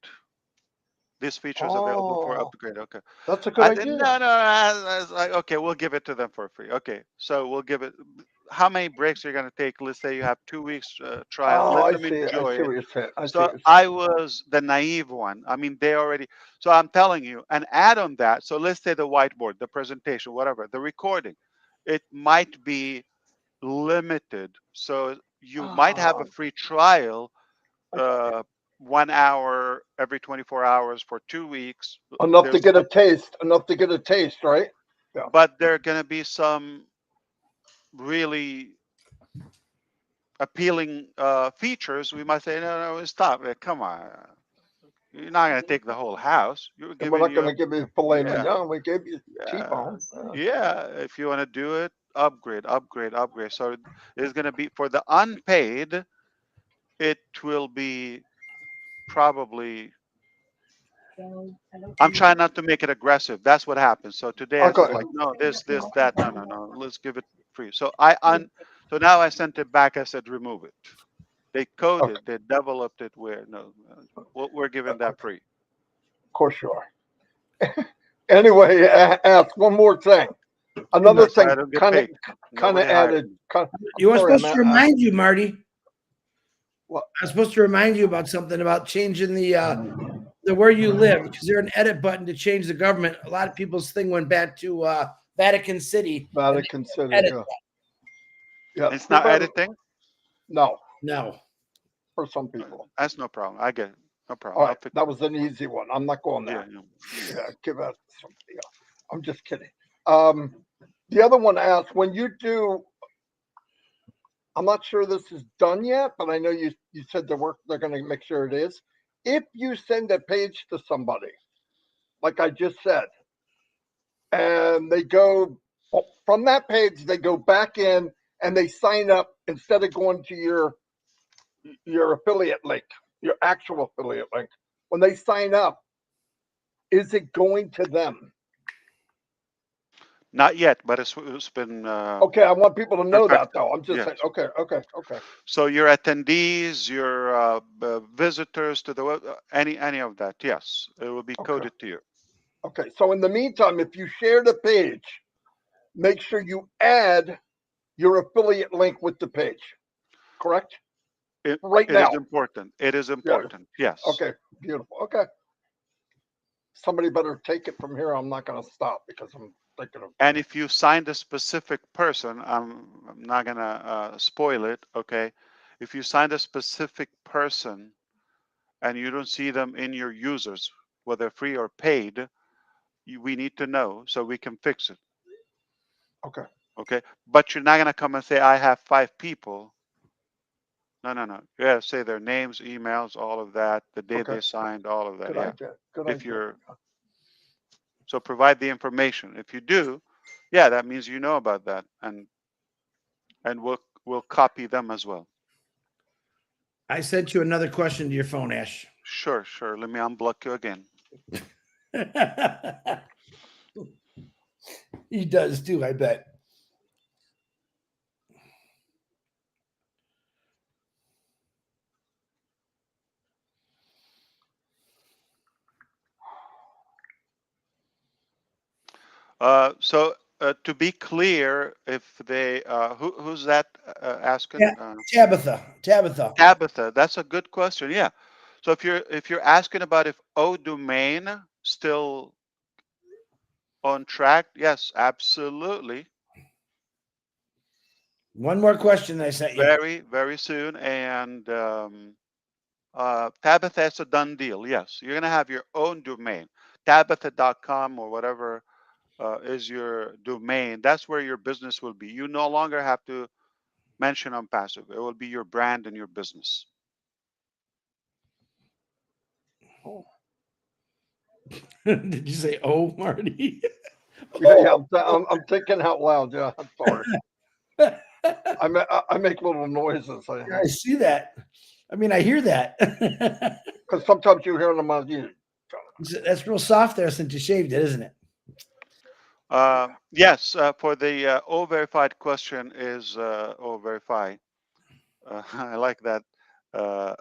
This feature is available for
oh,
upgrade. Okay.
that's a good
I said,
idea.
no, no. I was like, okay, we'll give it to them for free. Okay, so we'll give it. How many breaks are you going to take? Let's say you have 2 weeks trial.
Oh,
Let
I
them
see. I
enjoy
see
it.
what you're saying. I see
So
what you're saying.
I was the naive one. I mean, they already. So I'm telling you, and add on that. So let's say the whiteboard, the presentation, whatever, the recording, it might be limited. So you might have a
Oh,
free trial,
I got you.
uh, 1 hour every 24 hours for 2 weeks.
Enough to
There's
get a
some,
taste. Enough to get a taste, right? Yeah.
but there are going to be some really appealing features. We might say, no, no, stop it. Come on. You're not going to take the whole house. You're
And we're
giving
not
you
going
a,
to give you filet
yeah,
mignon. We gave you
yeah,
T-bone. Yeah.
yeah. If you want to do it, upgrade, upgrade, upgrade. So it's going to be for the unpaid, it will be probably, I'm trying not to make it aggressive. That's what happens. So today I said
Okay.
like, no, this, that. No, no, no. Let's give it free. So now I sent it back. I said, remove it. They
Okay.
coded, they developed it where no, we're giving that
Of
free.
course you are. Anyway, ask one more thing. Another
That's why
thing,
I don't get
kind of
paid. Nobody hired
added.
me.
You were
Sorry,
supposed to remind you, Marty.
What?
I was supposed to remind you about something about changing the where you live, because there's an edit button to change the government. A lot of people's thing went back to Vatican City.
Vatican City.
Edit
Yeah.
It's not editing.
No,
No.
for some people.
That's no problem. I get it. No problem.
All
I'll
right,
fix
that was an easy one. I'm not going
it.
there.
Yeah, yeah.
Yeah, give that. Yeah, I'm just kidding. The other one asked, when you do, I'm not sure this is done yet, but I know you said they're going to make sure it is. If you send a page to somebody, like I just said, and they go from that page, they go back in and they sign up instead of going to your affiliate link, your actual affiliate link. When they sign up, is it going to them?
Not yet, but it's been.
Okay, I want people to know that
perfected.
though. I'm just
Yes.
saying. Okay.
So your attendees, your visitors to the web, any of that, yes, it will be
Okay.
coded to you.
Okay. So in the meantime, if you share the page, make sure you add your affiliate link with the page. Correct? Right
It
now.
is important. It is important. Yes.
Okay. Beautiful. Okay. Somebody better take it from here. I'm not going to stop because I'm thinking of.
And if you signed a specific person, I'm not gonna spoil it. Okay. If you signed a specific person and you don't see them in your users, whether free or paid, we need to know so we can fix it.
Okay.
Okay. But you're not gonna come and say, I have 5 people. No. You gotta say their names, emails, all of that, the day
Okay.
they signed, all of that.
Good
Yeah.
idea. Good
If
idea.
you're so provide the information. If you do, yeah, that means you know about that, and we'll copy them as well.
I sent you another question to your phone, Ash.
Sure. Let me unblock you again.
He does too, I bet.
So to be clear, if they who's that asking?
Yeah, Tabitha.
Tabitha, that's a good question. Yeah. So if you're asking about if O domain still on track, yes, absolutely.
One more question that I sent you.
Very soon, and Tabitha, that's a done deal. Yes, you're gonna have your own domain, Tabitha.com or whatever is your domain. That's where your business will be. You no longer have to mention ONPASSIVE. It will be your brand and your business.
Oh.
Did you say, oh, Marty?
Yeah, I'm thinking out loud. Yeah, I'm sorry. I make little noises.
I see that. I mean, I hear that.
Because sometimes you hear them on you.
That's real soft there since you shaved it, isn't it?
Yes, for the O verified question is O verify. I like that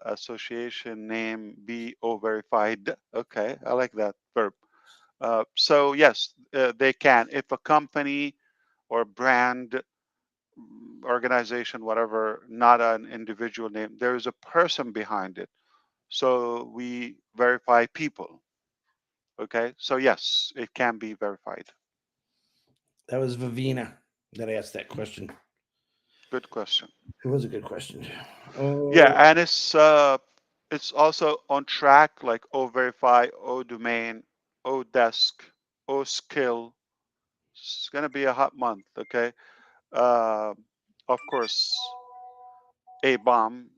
association name, be O verified. Okay, I like that verb. So yes, they can. If a company or brand, organization, whatever, not an individual name, there is a person behind it. So we verify people. Okay, so yes, it can be verified.
That was Vivina that asked that question.
Good question.
It was a good question. Oh,
Yeah, and it's also on track, like O verify, O domain, O desk, O skill. It's gonna be a hot month. Okay, of course, A bomb.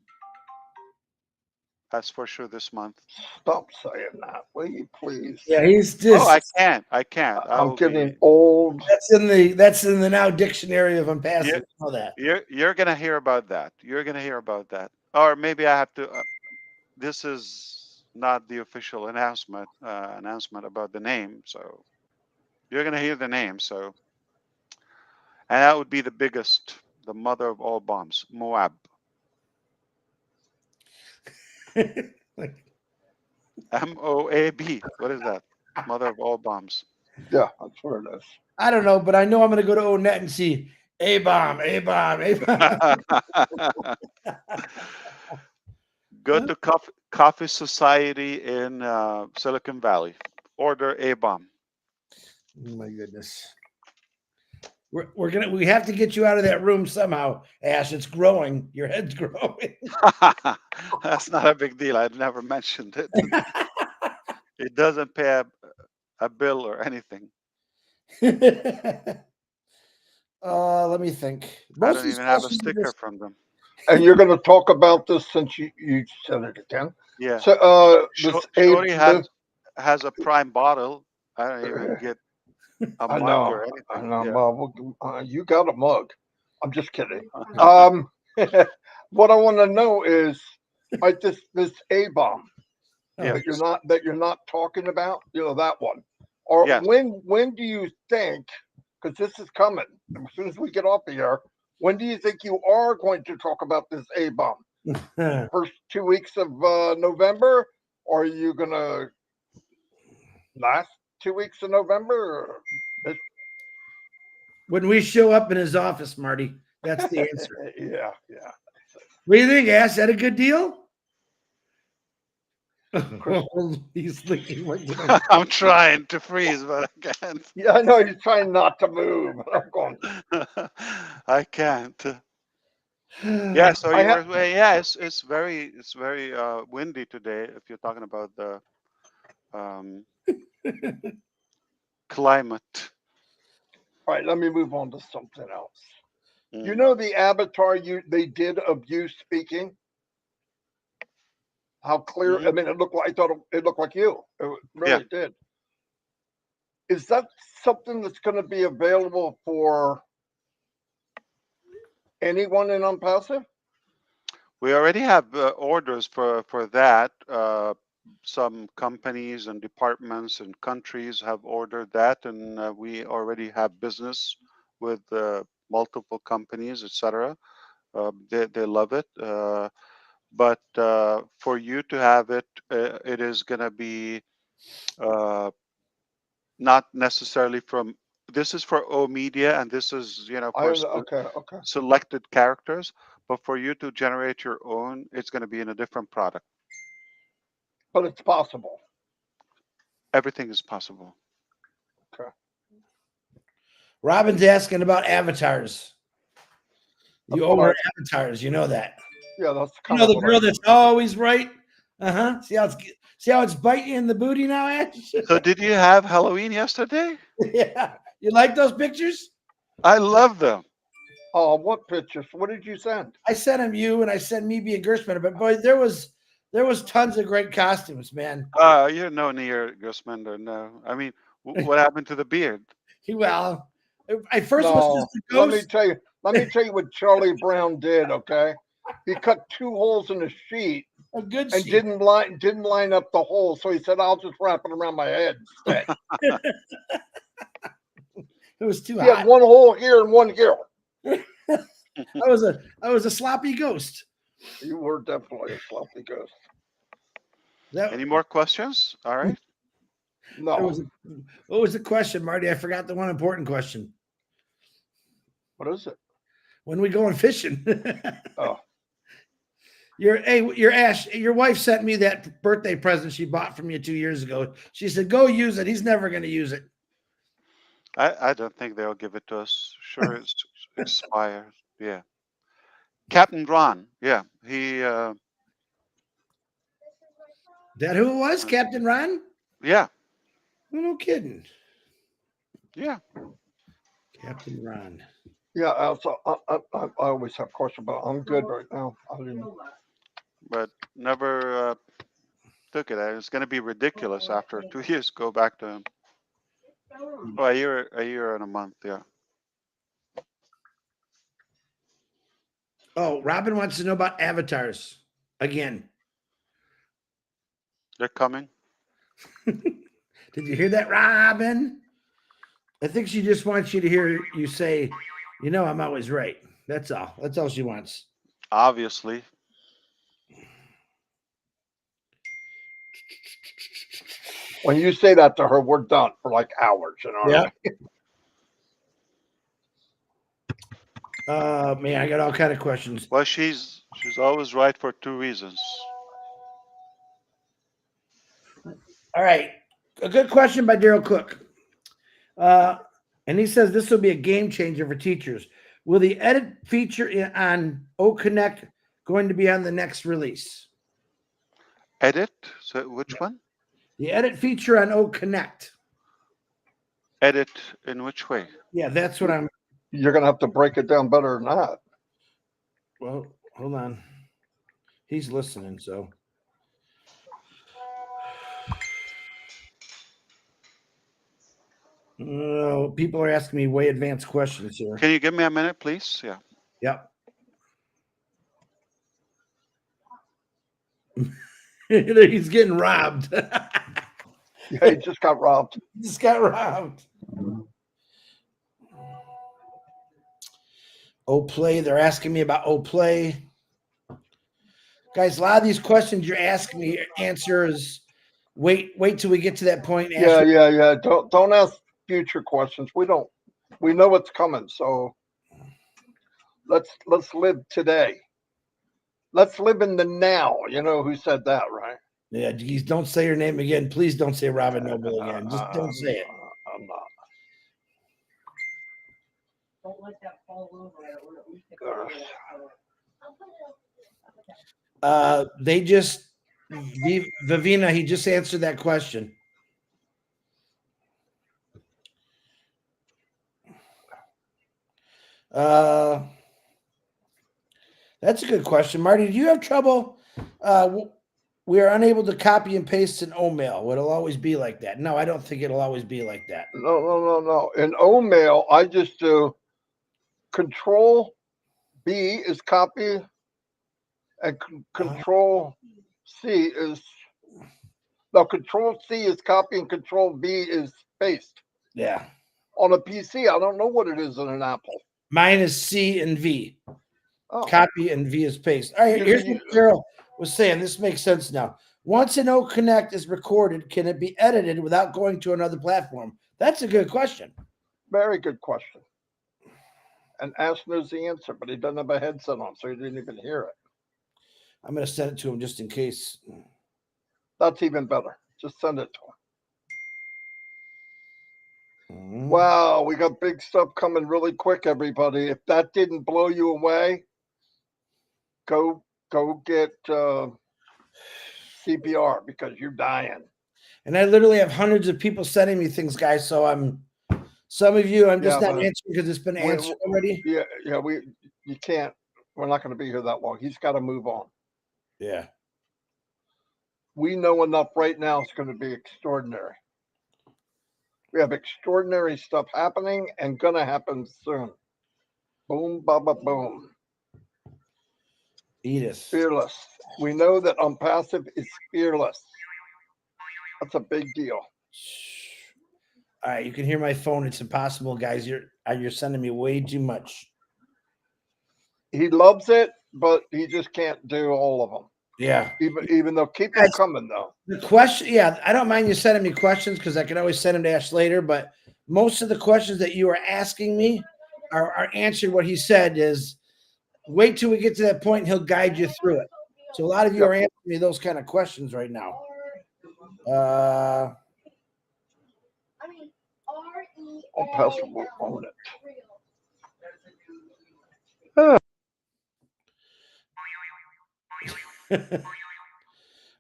That's for sure this month.
Stop saying that, will you please?
yeah, he's
Oh,
just.
I can't.
I'm getting old.
That's in the now dictionary of ONPASSIVE.
Yeah,
You know that.
you're gonna hear about that. You're gonna hear about that. Or maybe I have to. This is not the official announcement about the name, so you're gonna hear the name. So, and that would be the biggest, the mother of all bombs, Moab. MOAB. What is that? Mother of all bombs.
Yeah, that's where it is.
I don't know, but I know I'm going to go to ONET and see A-bomb, A-bomb, A-bomb.
Go to Coffee Society in Silicon Valley. Order A-bomb.
Oh my goodness. We have to get you out of that room somehow, Ash. It's growing. Your head's growing.
That's not a big deal. I never mentioned it. It doesn't pay a bill or anything.
Let me think.
I don't even have a sticker from them.
And you're going to talk about this since you said it again.
Yeah.
So
Shorty has a prime bottle. I don't even get a
I
mug
know,
or anything.
I know.
Yeah.
Well, you got a mug. I'm just kidding. What I want to know is, like this A-bomb
Yeah.
that you're not talking about. That one. Or
Yes.
when do you think? Because this is coming as soon as we get off the air. When do you think you are going to talk about this A-bomb? First 2 weeks of November, or are you gonna last 2 weeks of November?
When we show up in his office, Marty, that's the answer.
Yeah.
What do you think, Ash? Is that a good deal? He's thinking,
I'm trying to freeze, but I can't.
Yeah, I know you're trying not to move. I'm going.
I can't. Yeah, so you were saying, yeah, it's very windy today. If you're talking about the climate.
All right, let me move on to something else.
Mm.
You know the avatar they did of you speaking? How clear?
Mhm.
I mean, I thought it looked like you. It really did. Is that something that's going to be available for anyone in ONPASSIVE?
We already have orders for that. Some companies and departments and countries have ordered that, and we already have business with multiple companies, etc. They love it. But for you to have it, it is going to be not necessarily from. This is for O Media, and this is for
Okay.
selected characters. But for you to generate your own, it's going to be in a different product.
But it's possible.
Everything is possible.
Okay.
Robin's asking about avatars. You owe her avatars. You know that.
Yeah, that's
kind of the girl that's always right. See how it's biting you in the booty now, Ash?
So did you have Halloween yesterday?
Yeah. You like those pictures?
I love them.
Oh, what pictures? What did you send?
I sent him you, and I sent me being Gershman. But boy, there was tons of great costumes, man.
You're no near Gersmender, no. I mean, what happened to the beard?
Well, I first was just a ghost.
Let me tell you what Charlie Brown did. Okay, he cut 2 holes in the sheet.
A good
and
sheet.
didn't line up the hole, so he said, "I'll just wrap it around my head instead."
It was too
He
hot.
had 1 hole here and 1 here.
I was a sloppy ghost.
You were definitely a sloppy ghost.
Any more questions? All right.
No.
What was the question, Marty? I forgot the one important question.
What is it?
When we going fishing?
Oh.
Your Ash, your wife sent me that birthday present she bought from you 2 years ago. She said, go use it. He's never going to use it.
I don't think they'll give it to us. Sure, it's expired. Yeah. Captain Ron. Yeah. He.
That who it was? Captain Ron?
Yeah.
Oh, no kidding.
Yeah.
Captain Ron.
Yeah. So I always have questions, but I'm good right now.
But never took it. It's going to be ridiculous after 2 years. Go back to him. Oh, a year and a month. Yeah.
Oh, Robin wants to know about avatars again.
They're coming.
Did you hear that, Robin? I think she just wants you to hear you say, I'm always right. That's all. That's all she wants.
Obviously.
When you say that to her, we're done for like hours.
Yeah. Man, I got all kind of questions.
Well, she's always right for two reasons.
All right. A good question by Daryl Cook. And he says this will be a game changer for teachers. Will the edit feature on OConnect going to be on the next release?
Edit? So which one?
The edit feature on OConnect.
Edit in which way?
Yeah, that's what I'm.
You're going to have to break it down better than that.
Well, hold on. He's listening, so. People are asking me way advanced questions here.
Can you give me a minute, please? Yeah.
Yep. He's getting robbed.
Yeah, he just got robbed.
He just got robbed. Play. They're asking me about Play. Guys, a lot of these questions you're asking me, answer is wait till we get to that point.
Yeah. Don't ask future questions. We know what's coming. So let's live today. Let's live in the now. You know who said that, right?
Yeah, geez, don't say your name again. Please don't say Robin Noble again. Just don't say it.
I'm not.
Don't let that fall over.
They just Vivina, he just answered that question. That's a good question. Marty, do you have trouble? We are unable to copy and paste an OMail. It'll always be like that. No, I don't think it'll always be like that.
No. In OMail, I just do Control B is copy, and Control C is Control C is copy, and Control V is paste.
Yeah.
On a PC, I don't know what it is in an Apple.
Mine is C and V.
Oh.
Copy and V is paste. All right, here's what Daryl was saying. This makes sense now. Once an OConnect is recorded, can it be edited without going to another platform? That's a good question.
Very good question. And Ash knows the answer, but he doesn't have a headset on, so he didn't even hear it.
I'm going to send it to him just in case.
That's even better. Just send it to him.
Mm-hmm.
Wow, we got big stuff coming really quick, everybody. If that didn't blow you away, go get CPR because you're dying.
And I literally have hundreds of people sending me things, guys. So some of you, I'm just not answering because it's been answered already.
Yeah, you can't. We're not going to be here that long. He's got to move on.
Yeah.
We know enough right now. It's going to be extraordinary. We have extraordinary stuff happening and going to happen soon. Boom, baba, boom.
Edith.
Fearless. We know that ONPASSIVE is fearless. That's a big deal.
All right, you can hear my phone. It's impossible, guys. You're sending me way too much.
He loves it, but he just can't do all of them.
Yeah.
Even though keep them coming though.
The question, yeah, I don't mind you sending me questions because I can always send them to Ash later. But most of the questions that you are asking me are answered. What he said is, wait till we get to that point, and he'll guide you through it. So a lot of you are answering me those kind of questions right now.
ONPASSIVE will own it.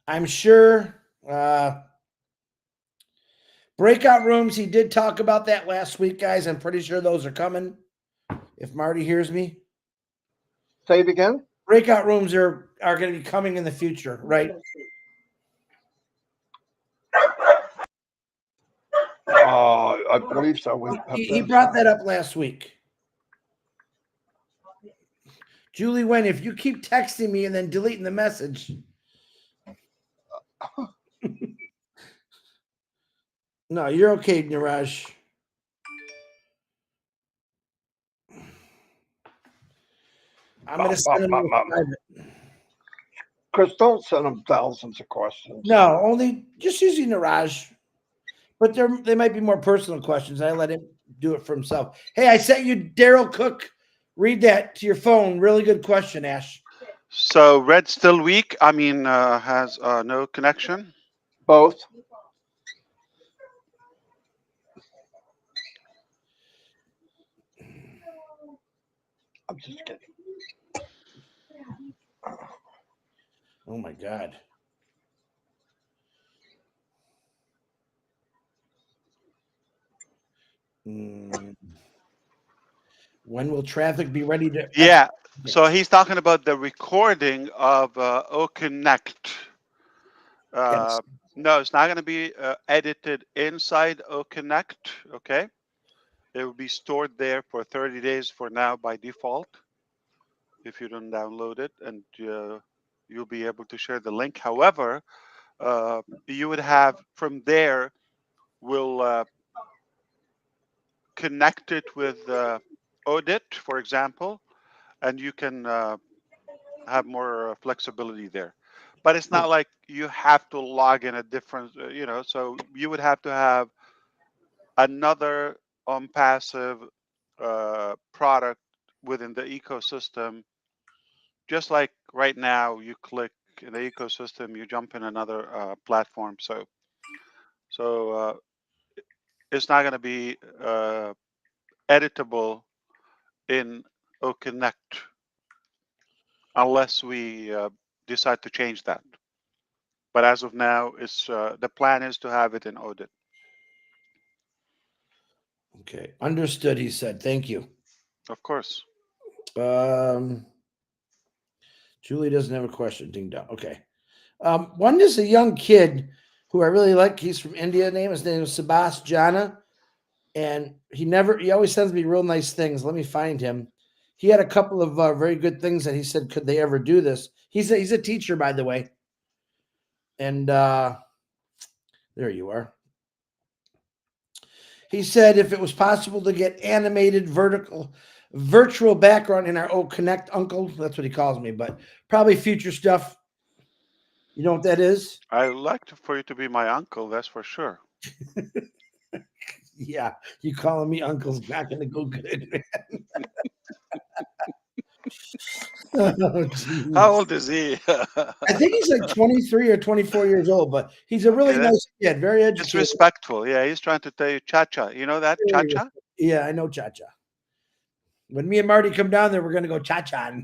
I'm sure breakout rooms, he did talk about that last week, guys. I'm pretty sure those are coming. If Marty hears me.
Say it again.
Breakout rooms are going to be coming in the future, right?
I believe so.
He brought that up last week. Julie Wen, if you keep texting me and then deleting the message. No, you're okay, Niraj. I'm going to send him private.
Chris, don't send him thousands of questions.
No, only just using Niraj. But they might be more personal questions. I let him do it for himself. Hey, I sent you Daryl Cook read that to your phone. Really good question, Ash.
So Red's still weak. I mean, has no connection.
Both. I'm just kidding.
Oh my God. Mm. When will traffic be ready to?
Yeah. So he's talking about the recording of OConnect.
Yes.
No, it's not going to be edited inside OConnect. Okay. It will be stored there for 30 days for now by default. If you don't download it, and you'll be able to share the link. However, you would have from there, we'll connect it with Audit, for example, and you can have more flexibility there. But it's not like you have to log in a different, so you would have to have another passive product within the ecosystem. Just like right now, you click in the ecosystem, you jump in another platform. So it's not going to be editable in OConnect unless we decide to change that. But as of now, it's the plan is to have it in Audit.
Okay. Understood. He said. Thank you.
Of course.
Julie doesn't have a question. Ding dong. Okay. One is a young kid who I really like. He's from India. His name is Sebastiana. And he always sends me real nice things. Let me find him. He had a couple of very good things that he said, could they ever do this? He's a teacher, by the way. And there you are. He said if it was possible to get animated virtual background in our Connect Uncle, that's what he calls me, but probably future stuff. You know what that is?
I like for you to be my uncle, that's for sure.
Yeah, you calling me uncle's not going to go good, man. Oh,
How old is he?
I think he's like 23 or 24 years old, but he's a really
Okay,
nice kid, very
it's
educated.
respectful. Yeah, he's trying to tell you cha-cha. You know that? Cha-cha?
Yeah, I know cha-cha. When me and Marty come down there, we're going to go cha-cha.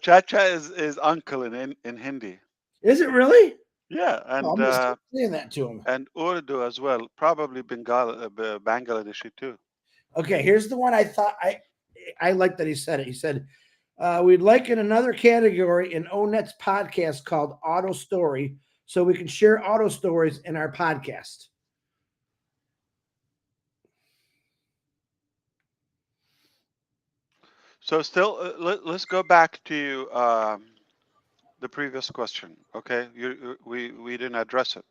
Cha-cha is uncle in Hindi.
Is it really?
Yeah,
Oh,
and
I'm going to start saying that to him.
and Urdu as well. Probably Bangladeshi too.
Okay, here's the one I thought I like that he said it. He said, we'd like in another category in ONET's podcast called Auto Story, so we can share auto stories in our podcast.
So still, let's go back to the previous question. Okay, we didn't address it.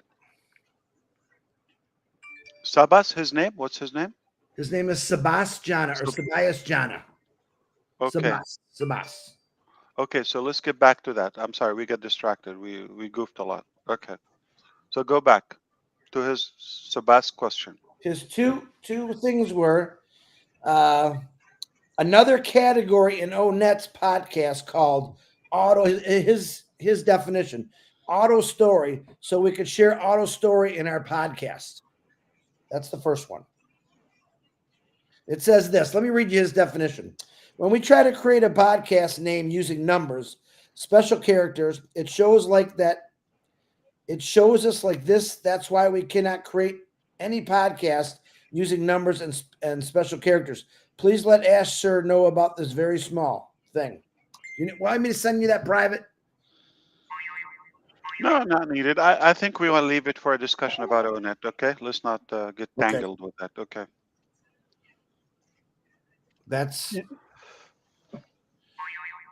Sabas, his name? What's his name?
His name is Sebastiana or Sebastiana.
Okay.
Sabas.
Okay, so let's get back to that. I'm sorry, we got distracted. We goofed a lot. Okay, so go back to his Sabas question.
His two things were another category in ONET's podcast called auto. His definition, auto story, so we could share auto story in our podcast. That's the first one. It says this. Let me read you his definition. When we try to create a podcast name using numbers, special characters, it shows like that. It shows us like this. That's why we cannot create any podcast using numbers and special characters. Please let Ash Sir know about this very small thing. You want me to send you that private?
No, not needed. I think we want to leave it for a discussion about ONET. Okay, let's not get tangled with that. Okay.
That's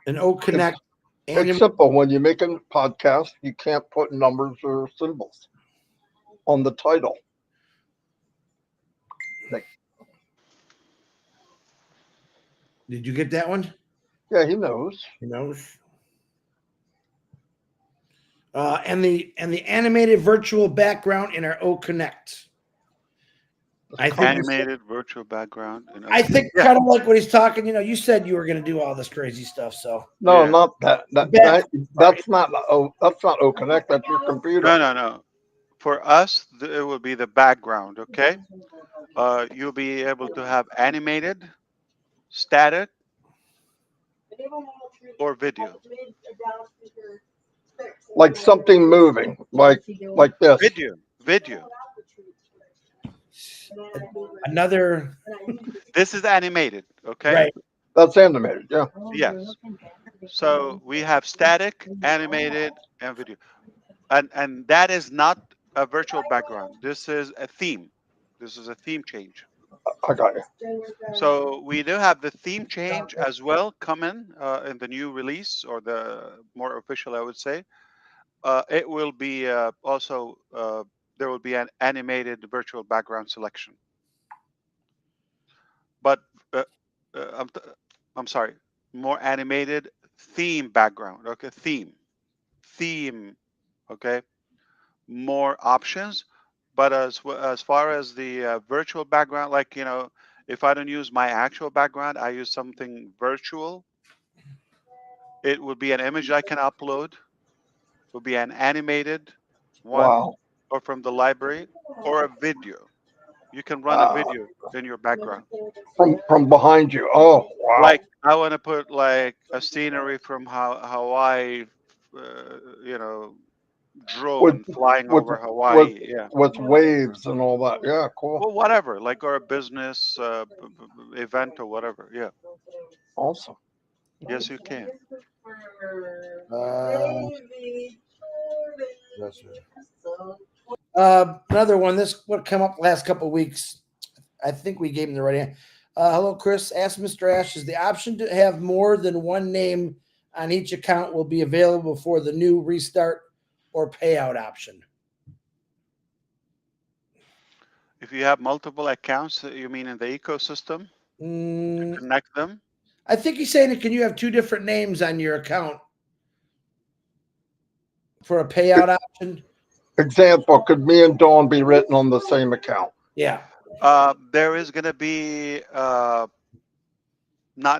an OConnect.
It's simple. When you make a podcast, you can't put numbers or symbols on the title.
Did you get that one?
Yeah, he knows.
He knows. And the animated virtual background in our OConnect. I think
Animated virtual background. And
I think
yeah,
kind of like what he's talking. You said you were going to do all this crazy stuff, so
No,
yeah.
not that. That's not. Oh, that's not O Connect. That's your computer.
No. For us, it will be the background. Okay. You'll be able to have animated, static, or video.
Like something moving, like this.
Video.
another
This is animated. Okay.
right.
That's animated. Yeah.
Yes. So we have static, animated, and video. And that is not a virtual background. This is a theme. This is a theme change.
I got you.
So we do have the theme change as well coming in the new release, or the more official, I would say. It will be also there will be an animated virtual background selection. But uh, uh, I'm t- I'm sorry, more animated theme background. Okay, theme. Okay, more options. But as far as the virtual background, like, if I don't use my actual background, I use something virtual. It would be an image I can upload. Would be an animated one,
Wow.
or from the library, or a video. You can run a
Uh,
video in your background.
from behind you. Oh, wow.
Like, I want to put like a scenery from Hawaii, uh, you know,
With
drone flying
with
over
with
Hawaii. Yeah.
with waves and all that. Yeah. Cool.
Well, whatever, like, or a business event or whatever. Yeah.
Awesome.
Yes, you can.
Another one. This what come up last couple of weeks. I think we gave him the right answer. Hello, Chris. Ask Mr. Ash: is the option to have more than one name on each account will be available for the new restart or payout option?
If you have multiple accounts, you mean in the ecosystem, to connect them?
I think he's saying, can you have two different names on your account for a payout option?
Example: could me and Dawn be written on the same account?
Yeah.
There is going to be not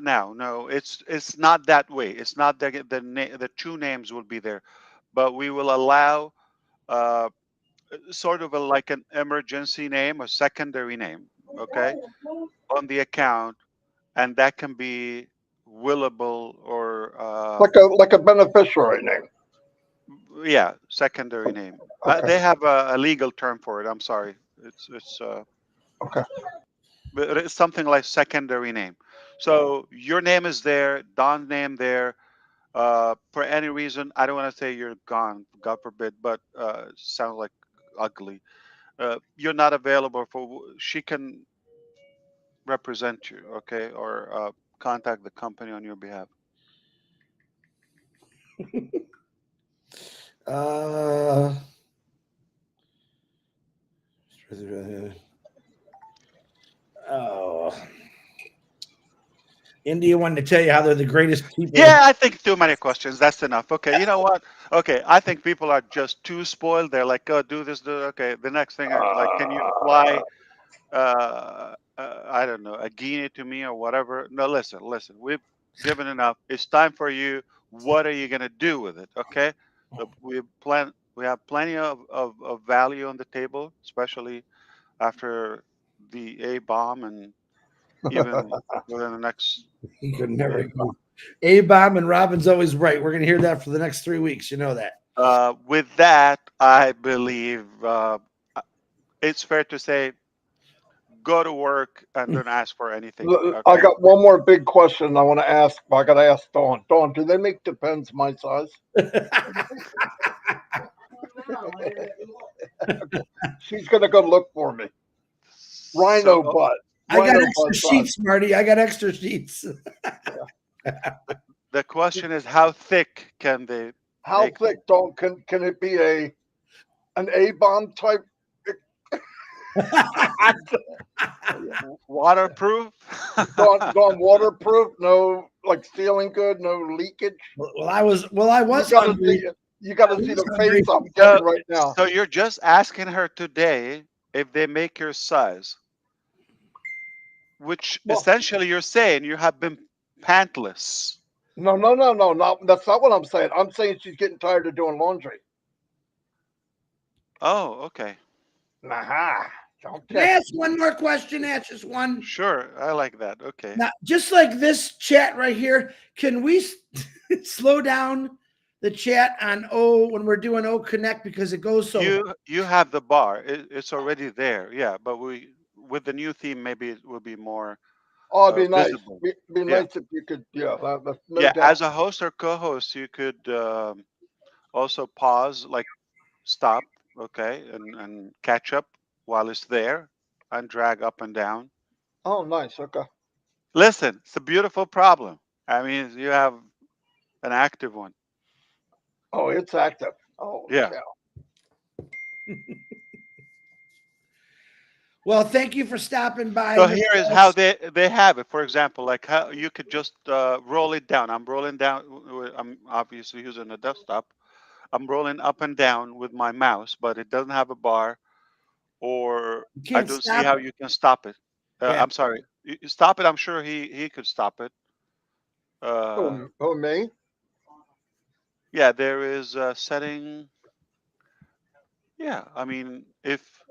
now. No, it's not that way. It's not the two names will be there, but we will allow uh, sort of like an emergency name or secondary name. Okay, on the account, and that can be willable, or
Like a beneficiary name.
yeah, secondary name.
Okay.
They have a legal term for it. I'm sorry. It's
Okay.
but it's something like secondary name. So your name is there, Don's name there. For any reason, I don't want to say you're gone, God forbid, but sounds like ugly. You're not available for. She can represent you, okay, or contact the company on your behalf.
Uh, oh, India wanted to tell you how they're the greatest people.
Yeah, I think too many questions. That's enough. Okay, you know what? Okay, I think people are just too spoiled. They're like, oh, do this, do okay. The next thing, like, can you fly? I don't know, a guinea to me or whatever. No, listen. We've given enough. It's time for you. What are you gonna do with it? Okay. We have plenty of value on the table, especially after the A bomb, and even within the next.
He could never go. A-bomb and Robin's always right. We're going to hear that for the next 3 weeks. You know that.
With that, I believe it's fair to say, go to work and don't ask for anything.
I
Okay.
got one more big question I want to ask. I got to ask Dawn. Dawn, do they make Depends my size? She's gonna go look for me. Rhino
So,
butt.
I got
Rhino
extra
butt size.
sheets, Marty. I got extra sheets.
the question is, how thick can they
How
make them?
thick, Dawn? Can it be an A-bomb type?
Waterproof?
Dawn waterproof? No, like sealing good? No leakage?
Well, I was hungry.
You got to see the face I'm
So,
getting right now.
so you're just asking her today if they make your size. which
Well,
essentially you're saying you have been pantless.
no, that's not what I'm saying. I'm saying she's getting tired of doing laundry.
Oh, okay.
Nah, don't
Can I
check.
ask one more question? Ask just one.
Sure, I like that. Okay.
Now, just like this chat right here, can we slow down the chat on when we're doing O Connect because it goes so.
You have the bar. It's already there. Yeah, but with the new theme, maybe it will be more
Oh, it'd be nice.
visible.
Be
Yeah.
nice if you could. Yeah, that's no
Yeah,
doubt.
as a host or co-host, you could also pause, like stop, okay, and catch up while it's there, and drag up and down.
Oh, nice. Okay.
Listen, it's a beautiful problem. I mean, you have an active one.
Oh, it's active. Oh,
Yeah.
cow.
Well, thank you for stopping by.
So
Mr.
here is
Ash.
how they have it. For example, like how you could just roll it down. I'm rolling down. I'm obviously using a desktop. I'm rolling up and down with my mouse, but it doesn't have a bar, or
You
I
can't
don't see
stop
how
it.
you can stop it.
Yeah.
I'm sorry. You stop it. I'm sure he could stop it. Uh,
Oh, me?
yeah, there is a setting. Yeah, I mean, if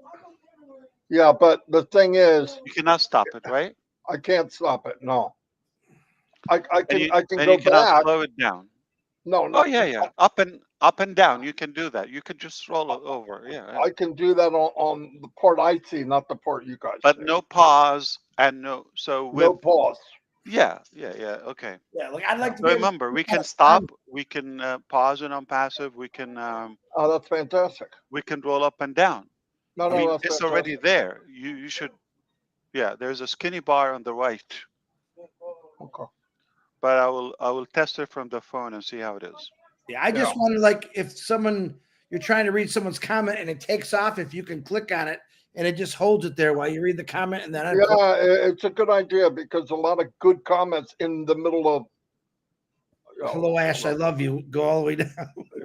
Yeah, but the thing is,
you cannot stop it, right?
I can't stop it. No, I can
And you
go
cannot
back.
slow it down.
No,
Oh
no,
yeah, yeah. Up and down. You can do that. You could just roll it over. Yeah, yeah.
I can do that on the port I see, not the port you guys
But
see.
no pause and no. So
No
with
pause.
yeah, okay.
Yeah. Like I'd like to
So
be able
remember, we can
to
stop. We can pause and unpassive.
Oh, that's fantastic.
We can roll up and down.
No,
I
no,
mean,
that's
it's already
fantastic.
there. You should. Yeah, there's a skinny bar on the right,
Okay.
but I will test it from the phone and see how it is.
Yeah, I just
Yeah.
wonder, like, if you're trying to read someone's comment and it takes off, if you can click on it and it just holds it there while you read the comment and then unclick.
Yeah, it's a good idea because a lot of good comments in the middle of.
Hello, Ash. I love you. Go all the way down.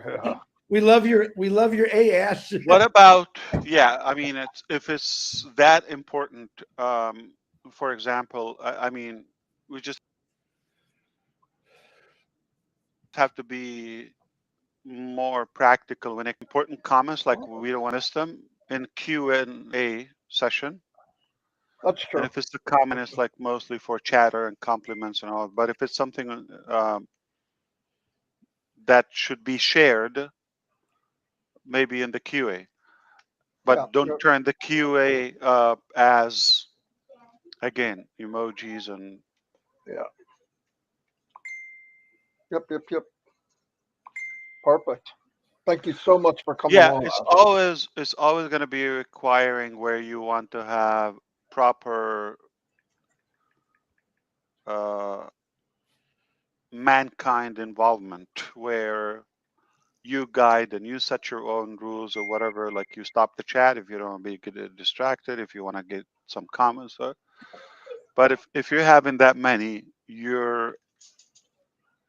Yeah.
We love your A Ash.
What about? Yeah, I mean, if it's that important. For example, I mean, we just have to be more practical when important comments, like we don't want to miss them in Q&A session.
That's true.
And if it's the comment, it's like mostly for chatter and compliments and all. But if it's something that should be shared, maybe in the QA. But
Yeah.
don't turn the QA as, again, emojis and
Yeah. Yep. Perfect. Thank you so much for coming
yeah,
on.
it's always going to be requiring where you want to have proper mankind involvement, where you guide and you set your own rules or whatever. Like you stop the chat if you don't want to get distracted, if you want to get some comments. But if you're having that many, you're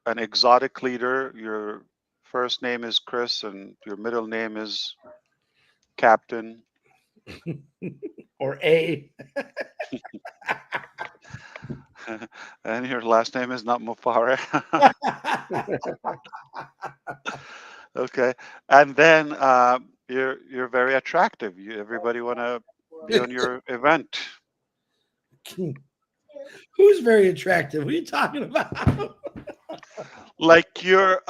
an exotic leader. Your first name is Chris and your middle name is Captain.
Or A.
And your last name is not Mufareh. Okay. And then you're very attractive. Everybody want to be on your event.
Who's very attractive? What are you talking about?
Like your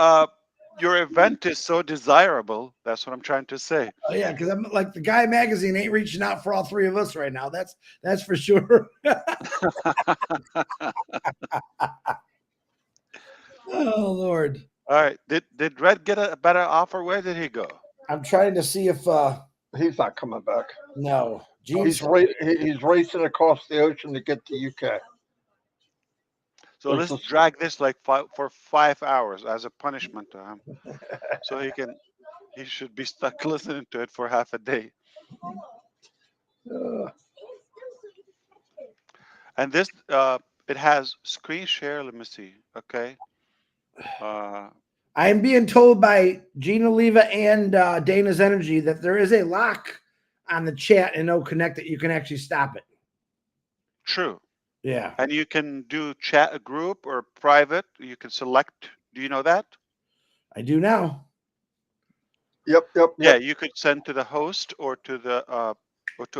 event is so desirable. That's what I'm trying to say.
Oh yeah, because I'm like the Guy magazine ain't reaching out for all three of us right now. That's for sure. Oh Lord.
All right. Did Red get a better offer? Where did he go?
I'm trying to see if
He's not coming back.
no.
He's
Jeez.
he's racing across the ocean to get to UK.
So
There's
let's
this-
drag this like for 5 hours as a punishment to him, so he should be stuck listening to it for half a day. And this it has screen share. Let me see. Okay.
I am being told by Gina Leva and Dana's Energy that there is a lock on the chat and no connect that you can actually stop it.
True.
Yeah,
And you can do chat a group or private. You can select. Do you know that?
I do now.
Yep, yep,
Yeah,
yep.
you could send to the host or to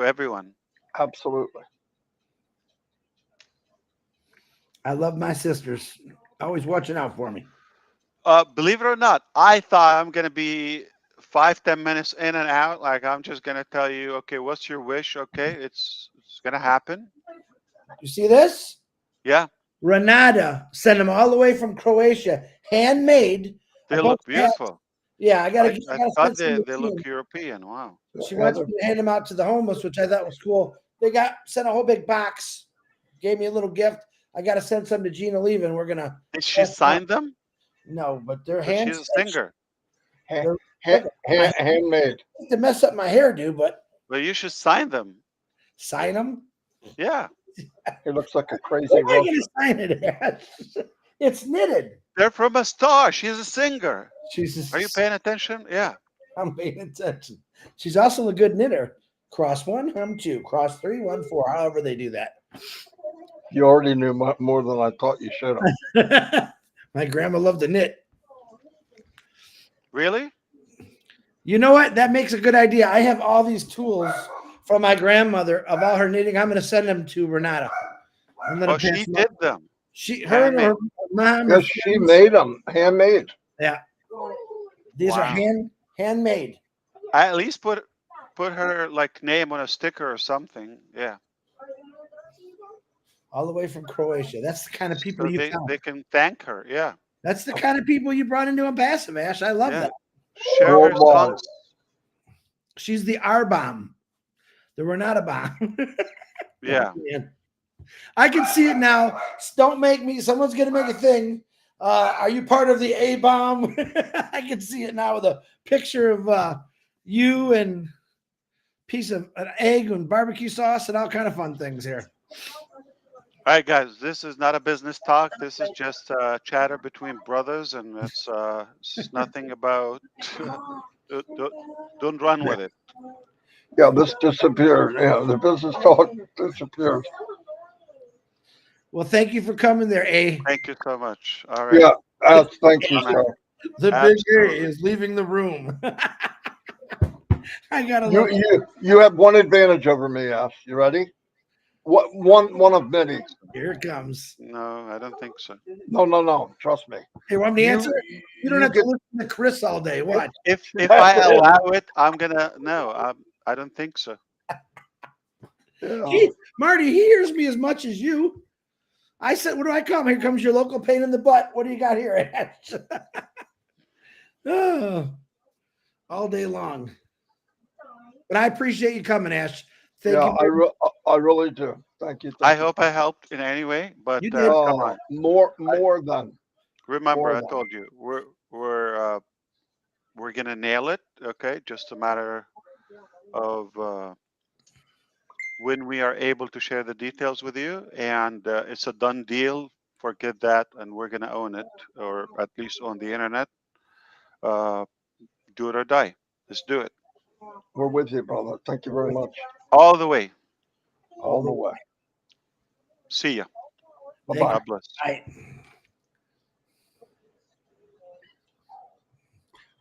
everyone.
Absolutely.
I love my sisters. Always watching out for me.
Believe it or not, I thought I'm gonna be 5-10 minutes in and out. Like I'm just gonna tell you, okay, what's your wish? Okay, it's gonna happen.
You see this?
Yeah,
Renata sent them all the way from Croatia, handmade. A
they
bunch
look
of hats.
beautiful.
Yeah, I gotta
I
send
thought
some to
they
the
look
team.
European. Wow.
She
Yeah,
wants me to hand them out to the homeless, which I thought was cool. They sent a whole big box, gave me a little gift. I got to send some to Gina Levin. We're gonna.
Did she sign them?
No, but they're
But
hand
she's a
stitched.
singer.
They're, look, my
handmade.
to mess up my hairdo, but
But you should sign them.
sign them.
Yeah,
He looks like a crazy
Where am I
Russian.
going to sign it at? It's knitted.
they're from a star. She's a singer.
She's.
Are you paying attention? Yeah.
I'm paying attention. She's also a good knitter. Cross one, hem two. Cross three, 1 4. However they do that.
You already knew more than I thought you should have.
My grandma loved to knit.
Really?
You know what? That makes a good idea. I have all these tools from my grandmother of all her knitting. I'm going to send them to Renata. I'm going to
Oh,
pass
she
them
did
on.
them.
Her and her
Handmade.
mom. Her
Yes, she
friends.
made them handmade.
Yeah. These are
Wow.
handmade.
I at least put her like name on a sticker or something. Yeah.
All the way from Croatia. That's the kind of people
So
you
they
found.
can thank her. Yeah.
That's the kind of people you brought into ONPASSIVE, Ash. I love
Yeah.
that.
Share her
Worldwide.
songs.
She's the R bomb, the Renata bomb.
Yeah.
Man. I can see it now. Don't make me. Someone's gonna make a thing. Are you part of the A bomb? I can see it now with a picture of you and piece of an egg and barbecue sauce and all kind of fun things here.
All right, guys. This is not a business talk. This is just chatter between brothers, and it's nothing about. Don't run with it.
Yeah, this disappeared. Yeah, the business talk disappeared.
Well, thank you for coming there, A.
Thank you so much. All right.
Yeah, thank you,
Amen.
sir.
The big
Absolutely.
A is leaving the room. I gotta
You
love it.
you have one advantage over me, Ash. You ready? What one of many.
Here it comes.
No, I don't think so.
No. Trust me.
Hey, want me to answer? You don't have
get
to listen to Chris all day. Watch.
If I allow it, I'm gonna no. I don't think so.
yeah.
Marty, he hears me as much as you. I said, what do I come? Here comes your local pain in the butt. What do you got here, Ash? Oh, all day long. But I appreciate you coming, Ash. Thank
Yeah,
you.
I really do. Thank you.
I hope I helped in any way, but
You did.
come on.
More than.
Remember,
More
I
than.
told you we're gonna nail it. Okay, just a matter of when we are able to share the details with you, and it's a done deal. Forget that, and we're gonna own it, or at least on the internet. Uh, do it or die. Let's do it
We're with you, brother. Thank you very much.
all the way.
All the way.
See ya.
Bye
Thank
bye.
God bless.
Right.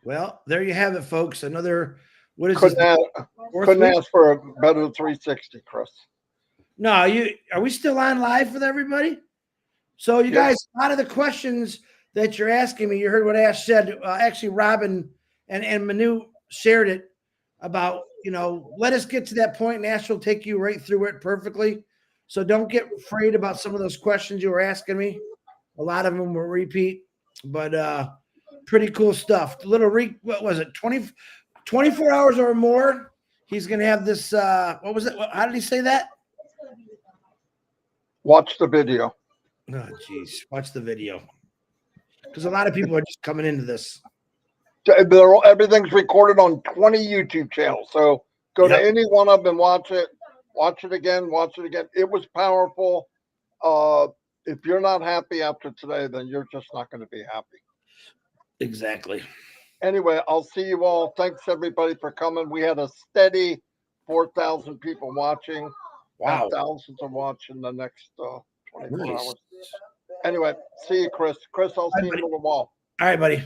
Well, there you have it, folks. Another, what is this? Fourth
Couldn't
week?
ask for a better 360, Chris.
No, are we still on live with everybody? So you guys, a lot of the questions that you're asking me, you heard what Ash said. Actually, Robin and Manu shared it about, let us get to that point and Ash will take you right through it perfectly. So don't get afraid about some of those questions you were asking me. A lot of them will repeat, but pretty cool stuff. What was it? 24 hours or more. He's going to have this, what was it? How did he say that?
Watch the video.
Oh, geez. Watch the video. Because a lot of people are just coming into this.
Everything's recorded on 20 YouTube channels. So go to any one of them and watch it. Watch it again. Watch it again. It was powerful. If you're not happy after today, then you're just not going to be happy.
Exactly.
Anyway, I'll see you all. Thanks everybody for coming. We had a steady 4,000 people watching.
Wow.
And thousands are watching the next 24
Nice.
hours. Anyway, see you, Chris. Chris, I'll see you in a
buddy.
little while.
All right, buddy.